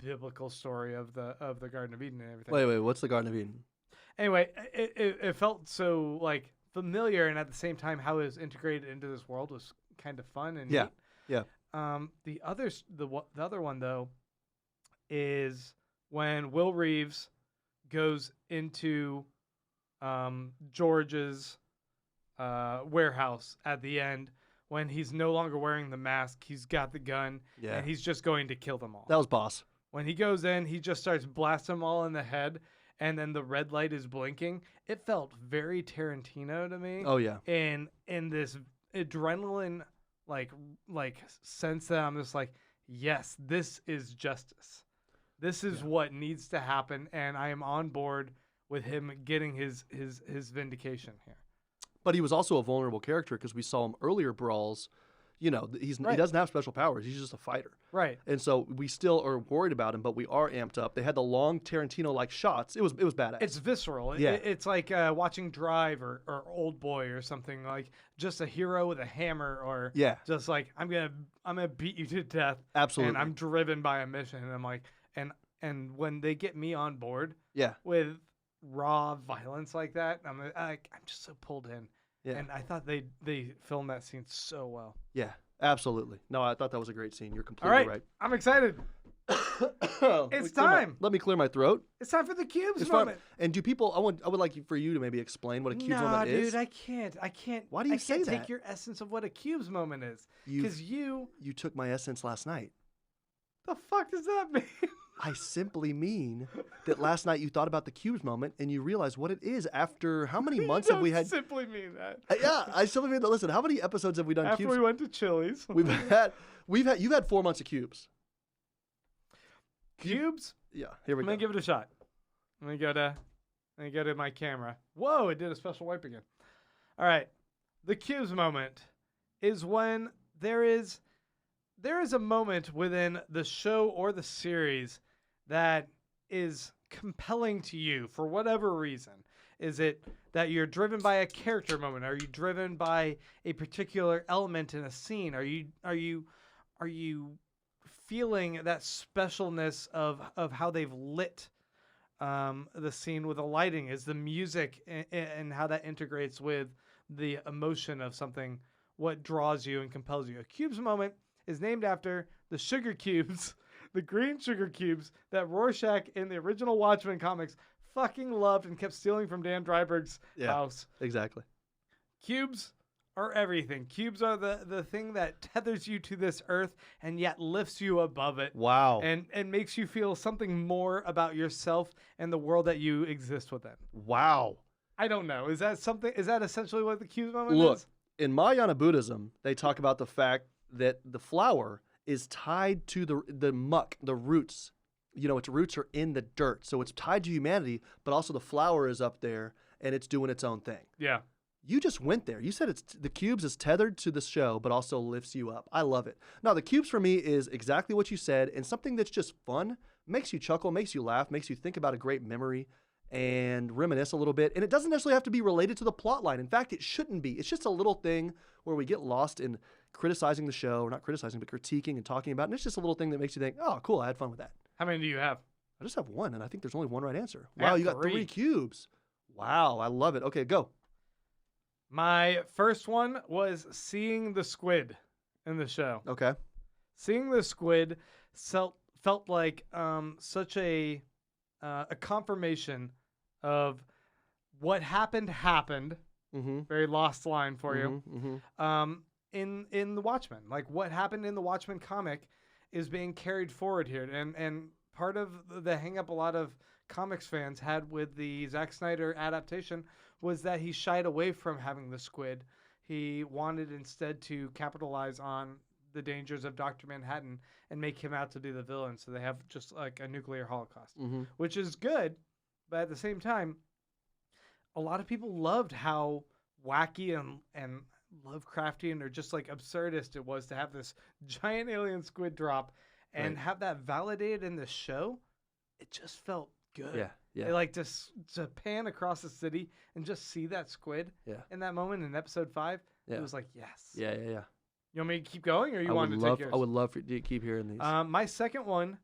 biblical story of the Garden of Eden and everything. Wait, what's the Garden of Eden? Anyway, it felt so like familiar, and at the same time how it was integrated into this world was kind of fun and Yeah. neat. Yeah. The other one though is when Will Reeves goes into George's warehouse at the end, when he's no longer wearing the mask, he's got the gun, Yeah. and he's just going to kill them all. That was boss. When he goes in, he just starts blasting them all in the head, and then the red light is blinking. It felt very Tarantino to me. Oh yeah. In this adrenaline like sense that I'm just like, yes, this is justice. This is what needs to happen, and I am on board with him getting his vindication here. But he was also a vulnerable character because we saw him earlier brawls. You know, he doesn't have special powers. He's just a fighter. Right. And so we still are worried about him, but we are amped up. They had the long Tarantino-like shots. It was badass. It's visceral. Yeah. It's like watching Drive or Old Boy or something, like just a hero with a hammer, or just like I'm gonna beat you to death. Absolutely. And I'm driven by a mission, and I'm like, and when they get me on board, Yeah. with raw violence like that, I'm just so pulled in. Yeah. And I thought they filmed that scene so well. Yeah, absolutely. No, I thought that was a great scene. You're All completely right, I'm excited. It's time. Let me clear my throat. It's time for the cubes It's moment. fine. And do people? I would like for you to maybe explain what a cubes moment is. Dude, I can't. Why do you say I can't that? take your essence of what a cubes moment is, because you took my essence last night. the fuck does that mean? I simply mean that last night you thought about the cubes moment and you realized what it is after how many months have we had? Simply mean that. Yeah, I simply mean that. Listen, how many episodes have we done? After cubes? we went to Chili's, You've had 4 months of cubes. cubes. Yeah, here we I'm go. gonna give it a shot. Let me go to my camera. Whoa, it did a special wipe again. All right, the cubes moment is when there is a moment within the show or the series that is compelling to you for whatever reason. Is it that you're driven by a character moment? Are you driven by a particular element in a scene? Are you feeling that specialness of how they've lit the scene with the lighting, is the music and how that integrates with the emotion of something, what draws you and compels you. A cubes moment is named after the sugar cubes, the green sugar cubes that Rorschach in the original Watchmen comics fucking loved and kept stealing from Dan Dreiberg's house. Exactly. Cubes are everything. Cubes are the thing that tethers you to this earth and yet lifts you above it. Wow. And makes you feel something more about yourself and the world that you exist within. Wow. I don't know. Is that essentially what the cubes moment Look, is? in Mahayana Buddhism, they talk about the fact that the flower is tied to the muck, the roots. You know, its roots are in the dirt. So it's tied to humanity, but also the flower is up there and it's doing its own thing. Yeah. You just went there. You said the cubes is tethered to the show, but also lifts you up. I love it. Now, the cubes for me is exactly what you said, and something that's just fun, makes you chuckle, makes you laugh, makes you think about a great memory and reminisce a little bit. And it doesn't necessarily have to be related to the plot line. In fact, it shouldn't be. It's just a little thing where we get lost in criticizing the show, or not criticizing, but critiquing and talking about it. And it's just a little thing that makes you think, oh, cool, I had fun with that. How many do you have? I just have one, and I think there's only one right answer. I Wow, have you got 3 3 cubes. Wow, I love it. Okay, go. My first one was seeing the squid in the show. Okay. Seeing the squid felt like such a confirmation of what happened. Mm-hmm. Very lost line for you. Mm-hmm. In the Watchmen, like what happened in the Watchmen comic is being carried forward here, and part of the hang up a lot of comics fans had with the Zack Snyder adaptation was that he shied away from having the squid. He wanted instead to capitalize on the dangers of Dr. Manhattan and make him out to be the villain, so they have just like a nuclear holocaust, which is good, but at the same time, a lot of people loved how wacky and Lovecraftian or just like absurdist it was to have this giant alien squid drop and have that validated in the show. It just felt good. Yeah. It, like to pan across the city and just see that squid in that moment in episode 5. Yeah. It was like, yes. Yeah. You want me to keep going, or you want to take yours? I would love for you to keep hearing these. My second one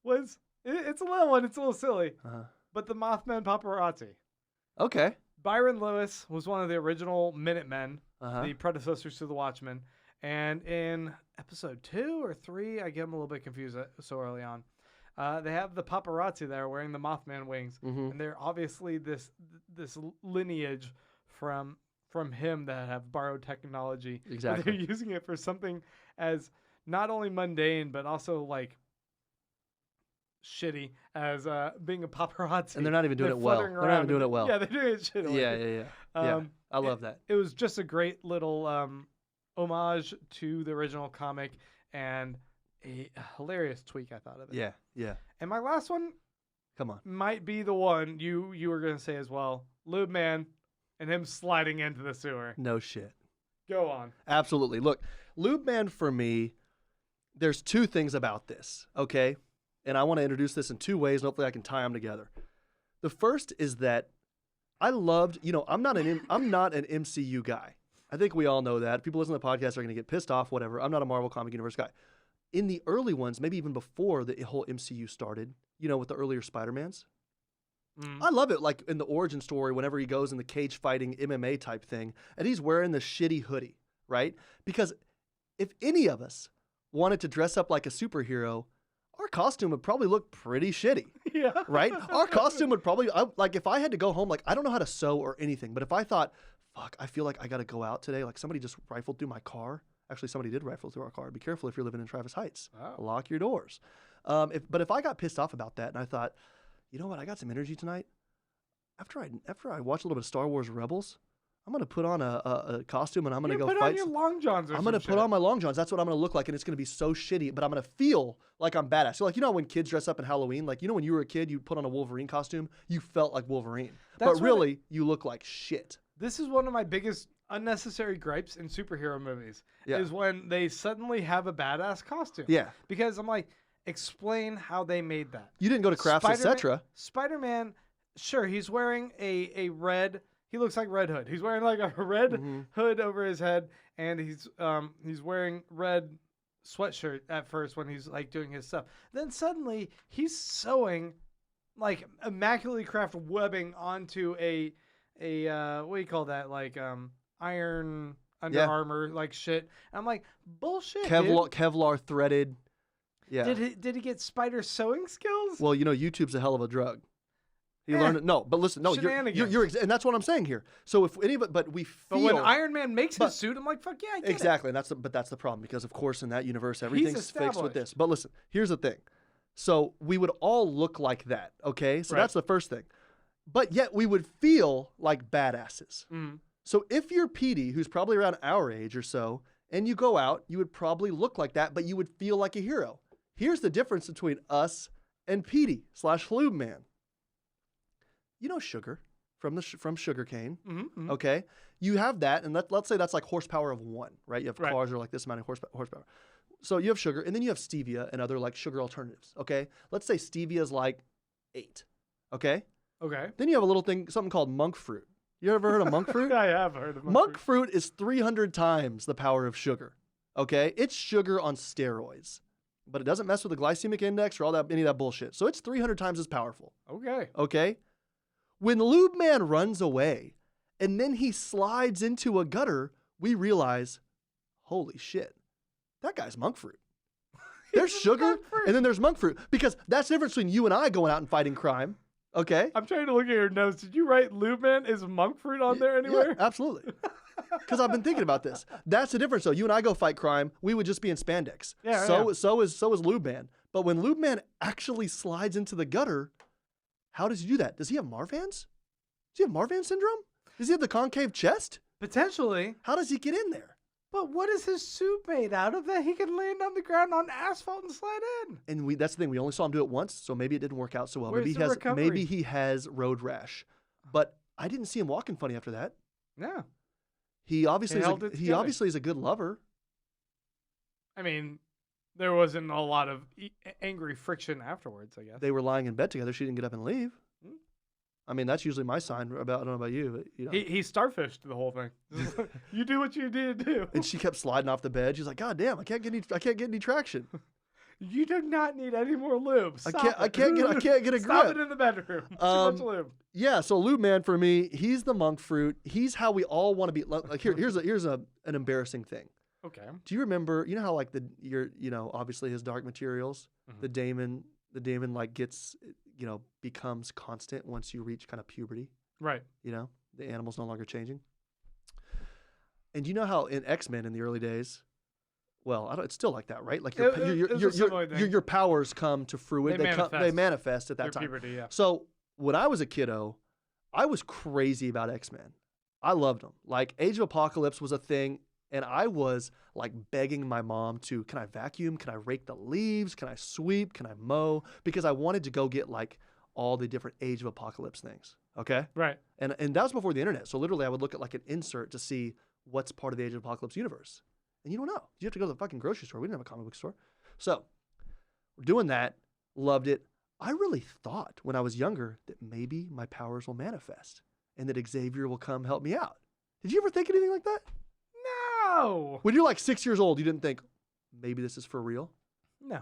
was, it's a little one. It's a little silly, but the Mothman Paparazzi. Okay. Byron Lewis was one of the original Minutemen, Uh-huh. the predecessors to the Watchmen. And in episode 2 or 3, I get them a little bit confused so early on. They have the paparazzi there wearing the Mothman wings, and they're obviously this lineage from him that have borrowed technology. Exactly. They're using it for something as not only mundane but also like shitty as being a paparazzi. And they're not even doing it well. They're not even doing it well. Yeah, they're doing it shittily. Yeah. I love that. It was just a great little homage to the original comic and a hilarious tweak, I thought of it. Yeah. And my last one Come on. might be the one you were going to say as well. Lube Man and him sliding into the sewer. No shit. Go on. Absolutely. Look, Lube Man for me, there's 2 things about this, okay? And I want to introduce this in 2 ways, and hopefully I can tie them together. The first is that I loved, I'm not an MCU guy. I think we all know that. People listening to the podcast are going to get pissed off, whatever. I'm not a Marvel Comic Universe guy. In the early ones, maybe even before the whole MCU started, with the earlier Spider-Mans, I love it, like in the origin story, whenever he goes in the cage fighting MMA type thing, and he's wearing the shitty hoodie, right? Because if any of us wanted to dress up like a superhero, our costume would probably look pretty shitty. Yeah. Right? Our costume would probably, like if I had to go home, like I don't know how to sew or anything, but if I thought, fuck, I feel like I got to go out today, like somebody just rifled through my car. Actually, somebody did rifle through our car. Be careful if you're living in Travis Heights. Oh. Lock your doors. But if I got pissed off about that and I thought, you know what, I got some energy tonight. After I watch a little bit of Star Wars Rebels, I'm gonna put on a costume and I'm gonna go put fight. on your long johns. I'm gonna put on my long johns. That's what I'm gonna look like, and it's gonna be so shitty. But I'm gonna feel like I'm badass. So like when kids dress up in Halloween, like when you were a kid, you put on a Wolverine costume, you felt like Wolverine. But really, you look like shit. This is one of my biggest unnecessary gripes in superhero movies. Is when they suddenly have a badass costume. Yeah. Because I'm like, explain how they made that. You didn't go to Crafts, etc. Spider-Man, sure, he's wearing a red. He looks like Red Hood. He's wearing like a red hood over his head, and he's wearing red sweatshirt at first when he's like doing his stuff. Then suddenly he's sewing like immaculately crafted webbing onto a what do you call that? Like iron Under Armour like shit. And I'm like, bullshit. Kevlar threaded. Yeah. Did he get spider sewing skills? Well, YouTube's a hell of a drug. He learned it. No, but listen, no, you're and that's what I'm saying here. So if any of it, but we feel. But when Iron Man makes his suit, I'm like, fuck yeah, I get exactly. And that's the problem, because of course in that universe everything's fixed with this. But listen, here's the thing. So we would all look like that, okay? So that's the first thing. But yet we would feel like badasses. Mm. So if you're Petey, who's probably around our age or so, and you go out, you would probably look like that, but you would feel like a hero. Here's the difference between us and Petey / Lube Man. You know sugar from sugarcane, okay? You have that, and let's say that's like horsepower of 1, right? You have cars that are like this amount of horsepower. So you have sugar, and then you have stevia and other like sugar alternatives, okay? Let's say stevia is like 8, okay? Okay. Then you have a little thing, something called monk fruit. You ever heard of monk fruit? I have heard of monk fruit. Is 300 times the power of sugar, okay? It's sugar on steroids, but it doesn't mess with the glycemic index or any of that bullshit. So it's 300 times as powerful. Okay? When Lube Man runs away and then he slides into a gutter, we realize, holy shit, that guy's monk fruit. There's sugar and then there's monk fruit, because that's the difference between you and I going out and fighting crime. Okay? I'm trying to look at your notes. Did you write Lube Man? Is monk fruit on there anywhere? Yeah, absolutely. Because I've been thinking about this. That's the difference, though. You and I go fight crime, we would just be in spandex. Yeah. So is Lube Man. But when Lube Man actually slides into the gutter, how does he do that? Does he have Marfan's? Does he have Marfan syndrome? Does he have the concave chest? Potentially. How does he get in there? But what is his suit made out of that he can land on the ground on asphalt and slide in? And that's the thing. We only saw him do it once, so maybe it didn't work out so well. Maybe he has road rash. But I didn't see him walking funny after that. No. He obviously is a good lover. I mean, there wasn't a lot of angry friction afterwards, I guess. They were lying in bed together. She didn't get up and leave. I mean, that's usually my sign I don't know about you. But, he starfished the whole thing. You do what you need to do. And she kept sliding off the bed. She's like, God damn, I can't get any traction. You do not need any more lube. I can't get a grip. Stop it in the bedroom. Too much lube. Yeah, so Lube Man for me, he's the monk fruit. He's how we all want to be. Like here's an embarrassing thing. Okay. Do you remember? You know how like obviously his Dark Materials, the Damon like gets becomes constant once you reach kind of puberty. Right. The animal's no longer changing. And you know how in X-Men in the early days, well, it's still like that, right? Like your powers come to fruition. They manifest at that time. Puberty, yeah. So when I was a kiddo, I was crazy about X-Men. I loved them. Like Age of Apocalypse was a thing, and I was like begging my mom to, can I vacuum? Can I rake the leaves? Can I sweep? Can I mow? Because I wanted to go get like all the different Age of Apocalypse things. Okay? Right. And that was before the internet. So literally I would look at like an insert to see what's part of the Age of Apocalypse universe. And you don't know. You have to go to the fucking grocery store. We didn't have a comic book store. So we're doing that. Loved it. I really thought when I was younger that maybe my powers will manifest and that Xavier will come help me out. Did you ever think anything like that? No. When you're like 6 years old, you didn't think, maybe this is for real? No.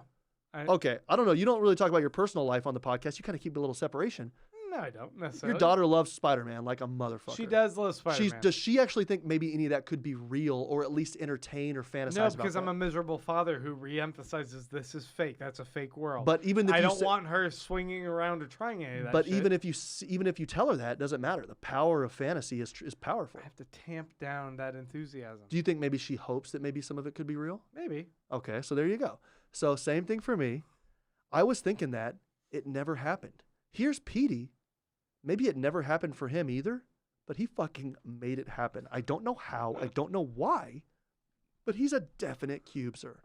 Okay. I don't know. You don't really talk about your personal life on the podcast. You kind of keep a little separation. No, I don't necessarily. Your daughter loves Spider-Man like a motherfucker. She does love Spider-Man. Does she actually think maybe any of that could be real or at least entertain or fantasize about? No, because I'm a miserable father who re-emphasizes this is fake. That's a fake world. But even if I don't want her swinging around or trying any of that. But shit. even if you tell her that, it doesn't matter. The power of fantasy is powerful. I have to tamp down that enthusiasm. Do you think maybe she hopes that maybe some of it could be real? Maybe. Okay, so there you go. So same thing for me. I was thinking that it never happened. Here's Petey. Maybe it never happened for him either, but he fucking made it happen. I don't know how. I don't know why, but he's a definite cubeser.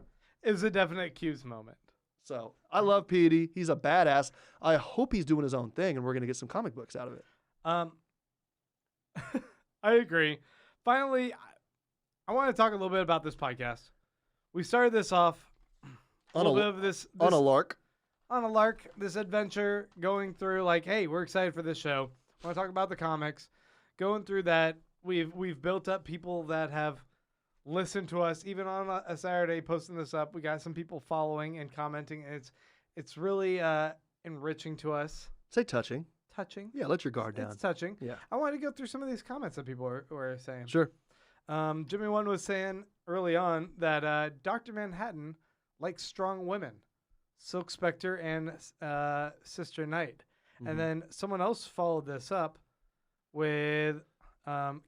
It was a definite cubes moment. So I love Petey. He's a badass. I hope he's doing his own thing, and we're going to get some comic books out of it. I agree. Finally, I want to talk a little bit about this podcast. We started this off on a lark. On a lark, this adventure, going through like, hey, we're excited for this show. I want to talk about the comics. Going through that, we've built up people that have listen to us, even on a Saturday, posting this up. We got some people following and commenting. It's really enriching to us. Say touching. Touching. Yeah, let your guard down. It's touching. Yeah. I wanted to go through some of these comments that people were saying. Sure. Jimmy One was saying early on that Dr. Manhattan likes strong women, Silk Spectre and Sister Knight. Mm-hmm. And then someone else followed this up with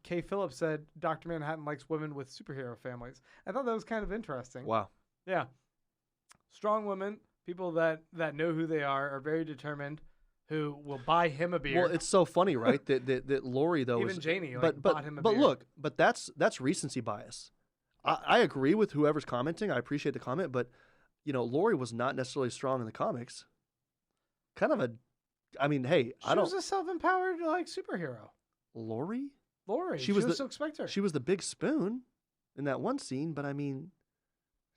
Kay Phillips said Dr. Manhattan likes women with superhero families. I thought that was kind of interesting. Wow. Yeah. Strong women, people that know who they are very determined, who will buy him a beer. Well, it's so funny, right? that Lori though even was, Janie bought him a but beer. look, but that's recency bias. I agree with whoever's commenting. I appreciate the comment, but Lori was not necessarily strong in the comics. Kind of hey, she was a self-empowered superhero. Lori? She was Silk Spectre. She was the big spoon in that one scene, but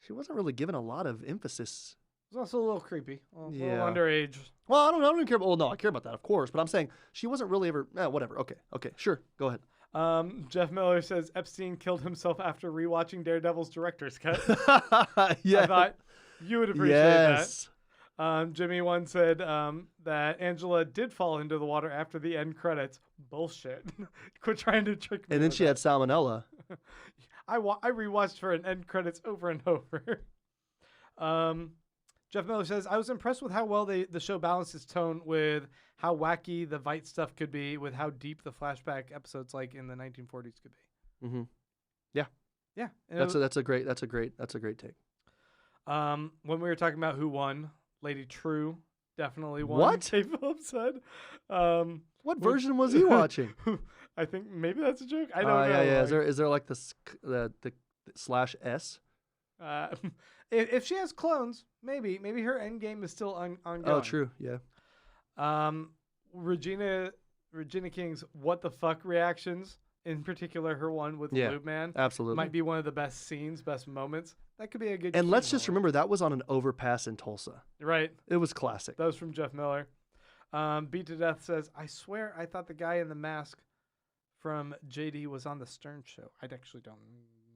she wasn't really given a lot of emphasis. It was also a little creepy. A little Yeah. underage. Well, I don't even care. Well, no, I care about that, of course. But I'm saying she wasn't really ever. Whatever. Okay. Sure. Go ahead. Jeff Miller says Epstein killed himself after rewatching Daredevil's director's cut. Yeah. I thought you would appreciate yes. that. Jimmy One said that Angela did fall into the water after the end credits. Bullshit. Quit trying to trick me. And then with she that. had salmonella. I rewatched for an end credits over and over. Jeff Miller says, I was impressed with how well the show balanced its tone with how wacky the Vite stuff could be, with how deep the flashback episodes like in the 1940s could be. Mm-hmm. Yeah. Yeah. That's a great take. When we were talking about who won, Lady True definitely won. What? Kay Phillips said. What version was he watching? I think maybe that's a joke. I don't know. Yeah. Is there like the /S? If she has clones, maybe her end game is still ongoing. Oh, true. Yeah. Regina King's what the fuck reactions, in particular her one with Lube Man, absolutely might be one of the best scenes, best moments. That could be a good. And let's just remember that was on an overpass in Tulsa. Right. It was classic. That was from Jeff Miller. Beat to Death says, I swear I thought the guy in the mask from JD was on the Stern Show. I actually don't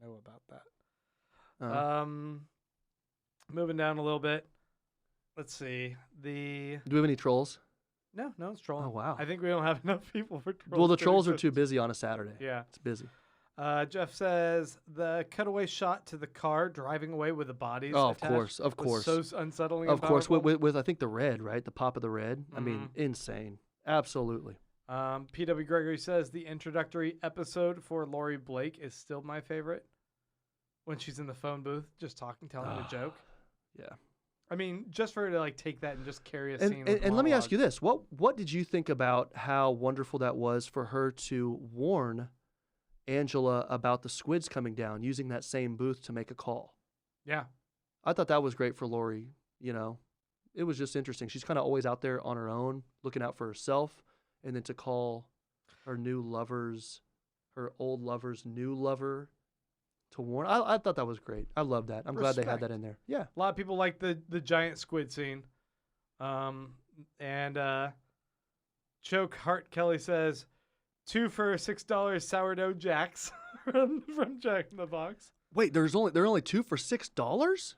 know about that. Moving down a little bit. Let's see. Do we have any trolls? No, it's trolling. Oh, wow. I think we don't have enough people for trolls. Well, the trolls are too busy on a Saturday. Yeah. It's busy. Jeff says the cutaway shot to the car driving away with the bodies. Oh, attached of course. was so unsettling. Of course, powerful. with I think the red, right? The pop of the red. I mean, insane. Absolutely. P.W. Gregory says the introductory episode for Laurie Blake is still my favorite. When she's in the phone booth, just talking, telling a joke. Yeah. I mean, just for her to take that and just carry a scene. And let me ask you this: what did you think about how wonderful that was for her to warn Angela about the squids coming down, using that same booth to make a call? Yeah. I thought that was great for Laurie. It was just interesting. She's kind of always out there on her own, looking out for herself, and then to call her old lover's new lover to warn. I thought that was great. I love that. I'm glad they had that in there. Yeah. A lot of people like the giant squid scene. Choke Hart Kelly says 2 for $6 sourdough jacks from Jack in the Box. Wait, there are only 2 for $6?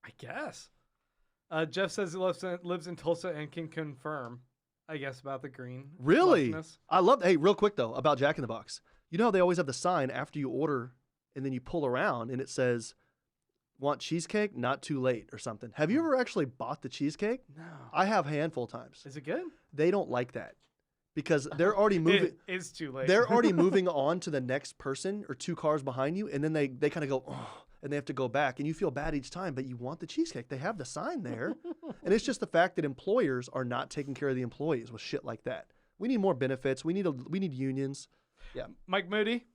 I guess. Jeff says he lives in Tulsa and can confirm, I guess, about the green. Really? flushness. I love. Hey, real quick though, about Jack in the Box. You know how they always have the sign after you order, and then you pull around and it says, "Want cheesecake? Not too late," or something. Have you ever actually bought the cheesecake? No. I have a handful of times. Is it good? They don't like that because they're already moving. It is too late. They're already moving on to the next person or 2 cars behind you, and then they kind of go, oh, and they have to go back, and you feel bad each time, but you want the cheesecake. They have the sign there, and it's just the fact that employers are not taking care of the employees with shit like that. We need more benefits. We need unions. Yeah. Mike Moody,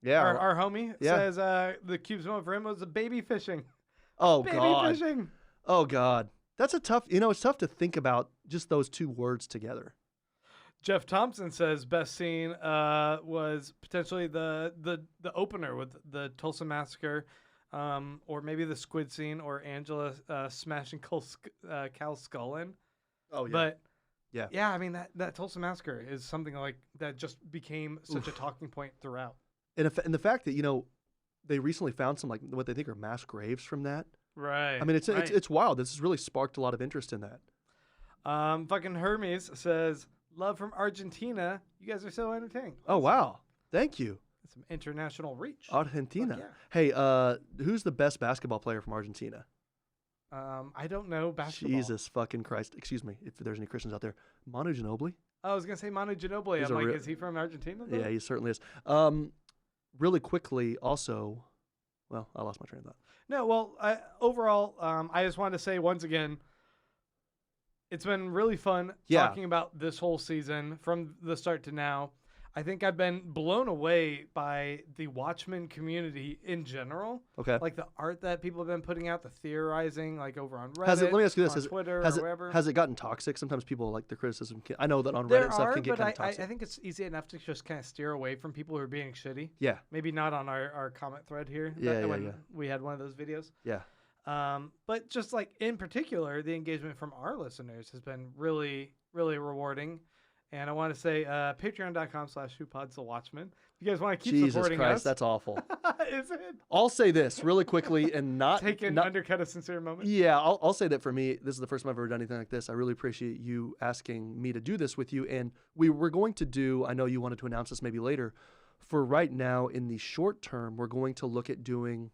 Yeah. our homie, says the Cube's moment for him was baby fishing. Oh, baby God. fishing. Oh, God. That's a tough, it's tough to think about just those 2 words together. Jeff Thompson says best scene was potentially the opener with the Tulsa Massacre, or maybe the squid scene, or Angela smashing Cal's skull in. Oh, yeah. But yeah, I mean that Tulsa Massacre is something like that just became such a talking point throughout. And the fact that they recently found some like what they think are mass graves from that. Right. I mean, it's right. it's wild. This has really sparked a lot of interest in that. Fucking Hermes says, love from Argentina. You guys are so entertaining. Oh wow, thank you, Some international reach. Argentina. Fuck Hey, who's the best basketball player from Argentina? I don't know basketball. Jesus fucking Christ! Excuse me, if there's any Christians out there, Manu Ginobili. I was gonna say Manu Ginobili. He's I'm a like, real- is he from Argentina? Though? Yeah, he certainly is. Really quickly, also, well, I lost my train of thought. No, well, overall, I just wanted to say once again, it's been really fun Yeah. talking about this whole season from the start to now. I think I've been blown away by the Watchmen community in general. Okay. Like the art that people have been putting out, the theorizing, like over on Reddit, Let me ask you this: on has, Twitter, has or it wherever. has it gotten toxic? Sometimes people like the criticism. I know that on Reddit There and stuff are, can get but kind of toxic. I think it's easy enough to just kind of steer away from people who are being shitty. Yeah. Maybe not on our comment thread here. Yeah, when yeah. we had one of those videos. Yeah. But just like in particular, the engagement from our listeners has been really, really rewarding. And I want to say patreon.com/Pods the Watchmen. If you guys want to keep Jesus supporting Christ, us. that's awful. Is it? I'll say this really quickly and not Undercut a sincere moment. Yeah, I'll say that for me, this is the first time I've ever done anything like this. I really appreciate you asking me to do this with you. And we're going to do, I know you wanted to announce this maybe later. For right now, in the short term, we're going to look at doing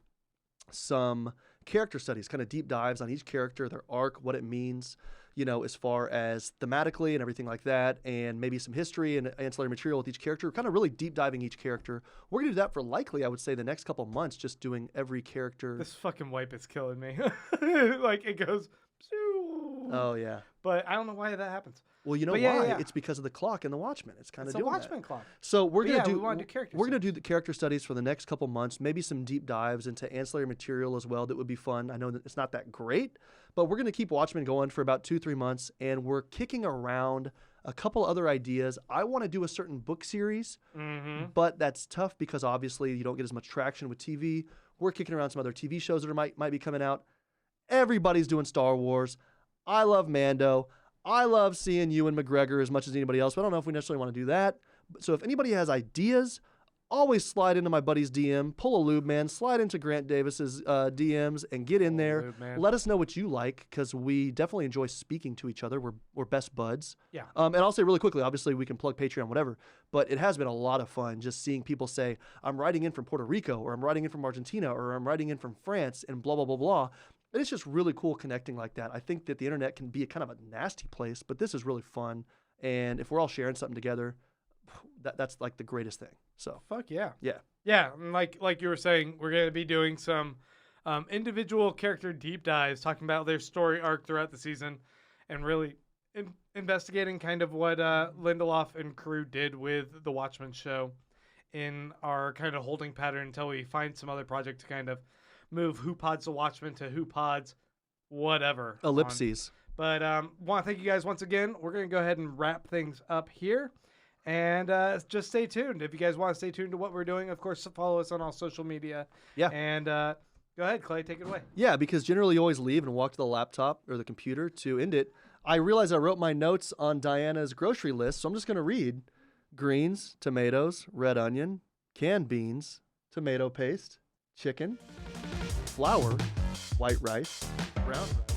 some character studies, kind of deep dives on each character, their arc, what it means, you know, as far as thematically and everything like that, and maybe some history and ancillary material with each character, kind of really deep diving each character. We're going to do that for likely, I would say, the next couple months, just doing every character. This fucking wipe is killing me. Like it goes. Oh, yeah. But I don't know why that happens. Well, you know But why? yeah, yeah. It's because of the clock and the Watchmen. It's kind of It's a doing Watchmen that. clock. So we're But gonna yeah, do we wanna do character we're gonna do the character studies for the next couple months. Maybe some deep dives into ancillary material as well. That would be fun. I know that it's not that great, but we're gonna keep Watchmen going for about 2-3 months, and we're kicking around a couple other ideas. I want to do a certain book series, but that's tough because obviously you don't get as much traction with TV. We're kicking around some other TV shows that might be coming out. Everybody's doing Star Wars. I love Mando. I love seeing Ewan McGregor as much as anybody else, but I don't know if we necessarily want to do that. So if anybody has ideas, always slide into my buddy's DM, pull a lube, man, slide into Grant Davis's DMs and get in there. Lube, man. Let us know what you like, because we definitely enjoy speaking to each other. We're best buds. Yeah. And I'll say really quickly, obviously we can plug Patreon, whatever, but it has been a lot of fun just seeing people say, I'm writing in from Puerto Rico, or I'm writing in from Argentina, or I'm writing in from France, and blah, blah, blah, blah. And it's just really cool connecting like that. I think that the internet can be a kind of a nasty place, but this is really fun. And if we're all sharing something together, that's like the greatest thing. So Fuck yeah. yeah. Yeah, and like you were saying, we're going to be doing some individual character deep dives, talking about their story arc throughout the season, and really investigating kind of what Lindelof and crew did with the Watchmen show in our kind of holding pattern until we find some other project to kind of move Who Pods the Watchmen to Who Pods whatever. Ellipses. But want to thank you guys once again. We're going to go ahead and wrap things up here. And just stay tuned. If you guys want to stay tuned to what we're doing, of course, follow us on all social media. Yeah. And go ahead, Clay, take it away. Yeah, because generally you always leave and walk to the laptop or the computer to end it. I realized I wrote my notes on Diana's grocery list, so I'm just going to read greens, tomatoes, red onion, canned beans, tomato paste, chicken, flour, white rice, Brown rice.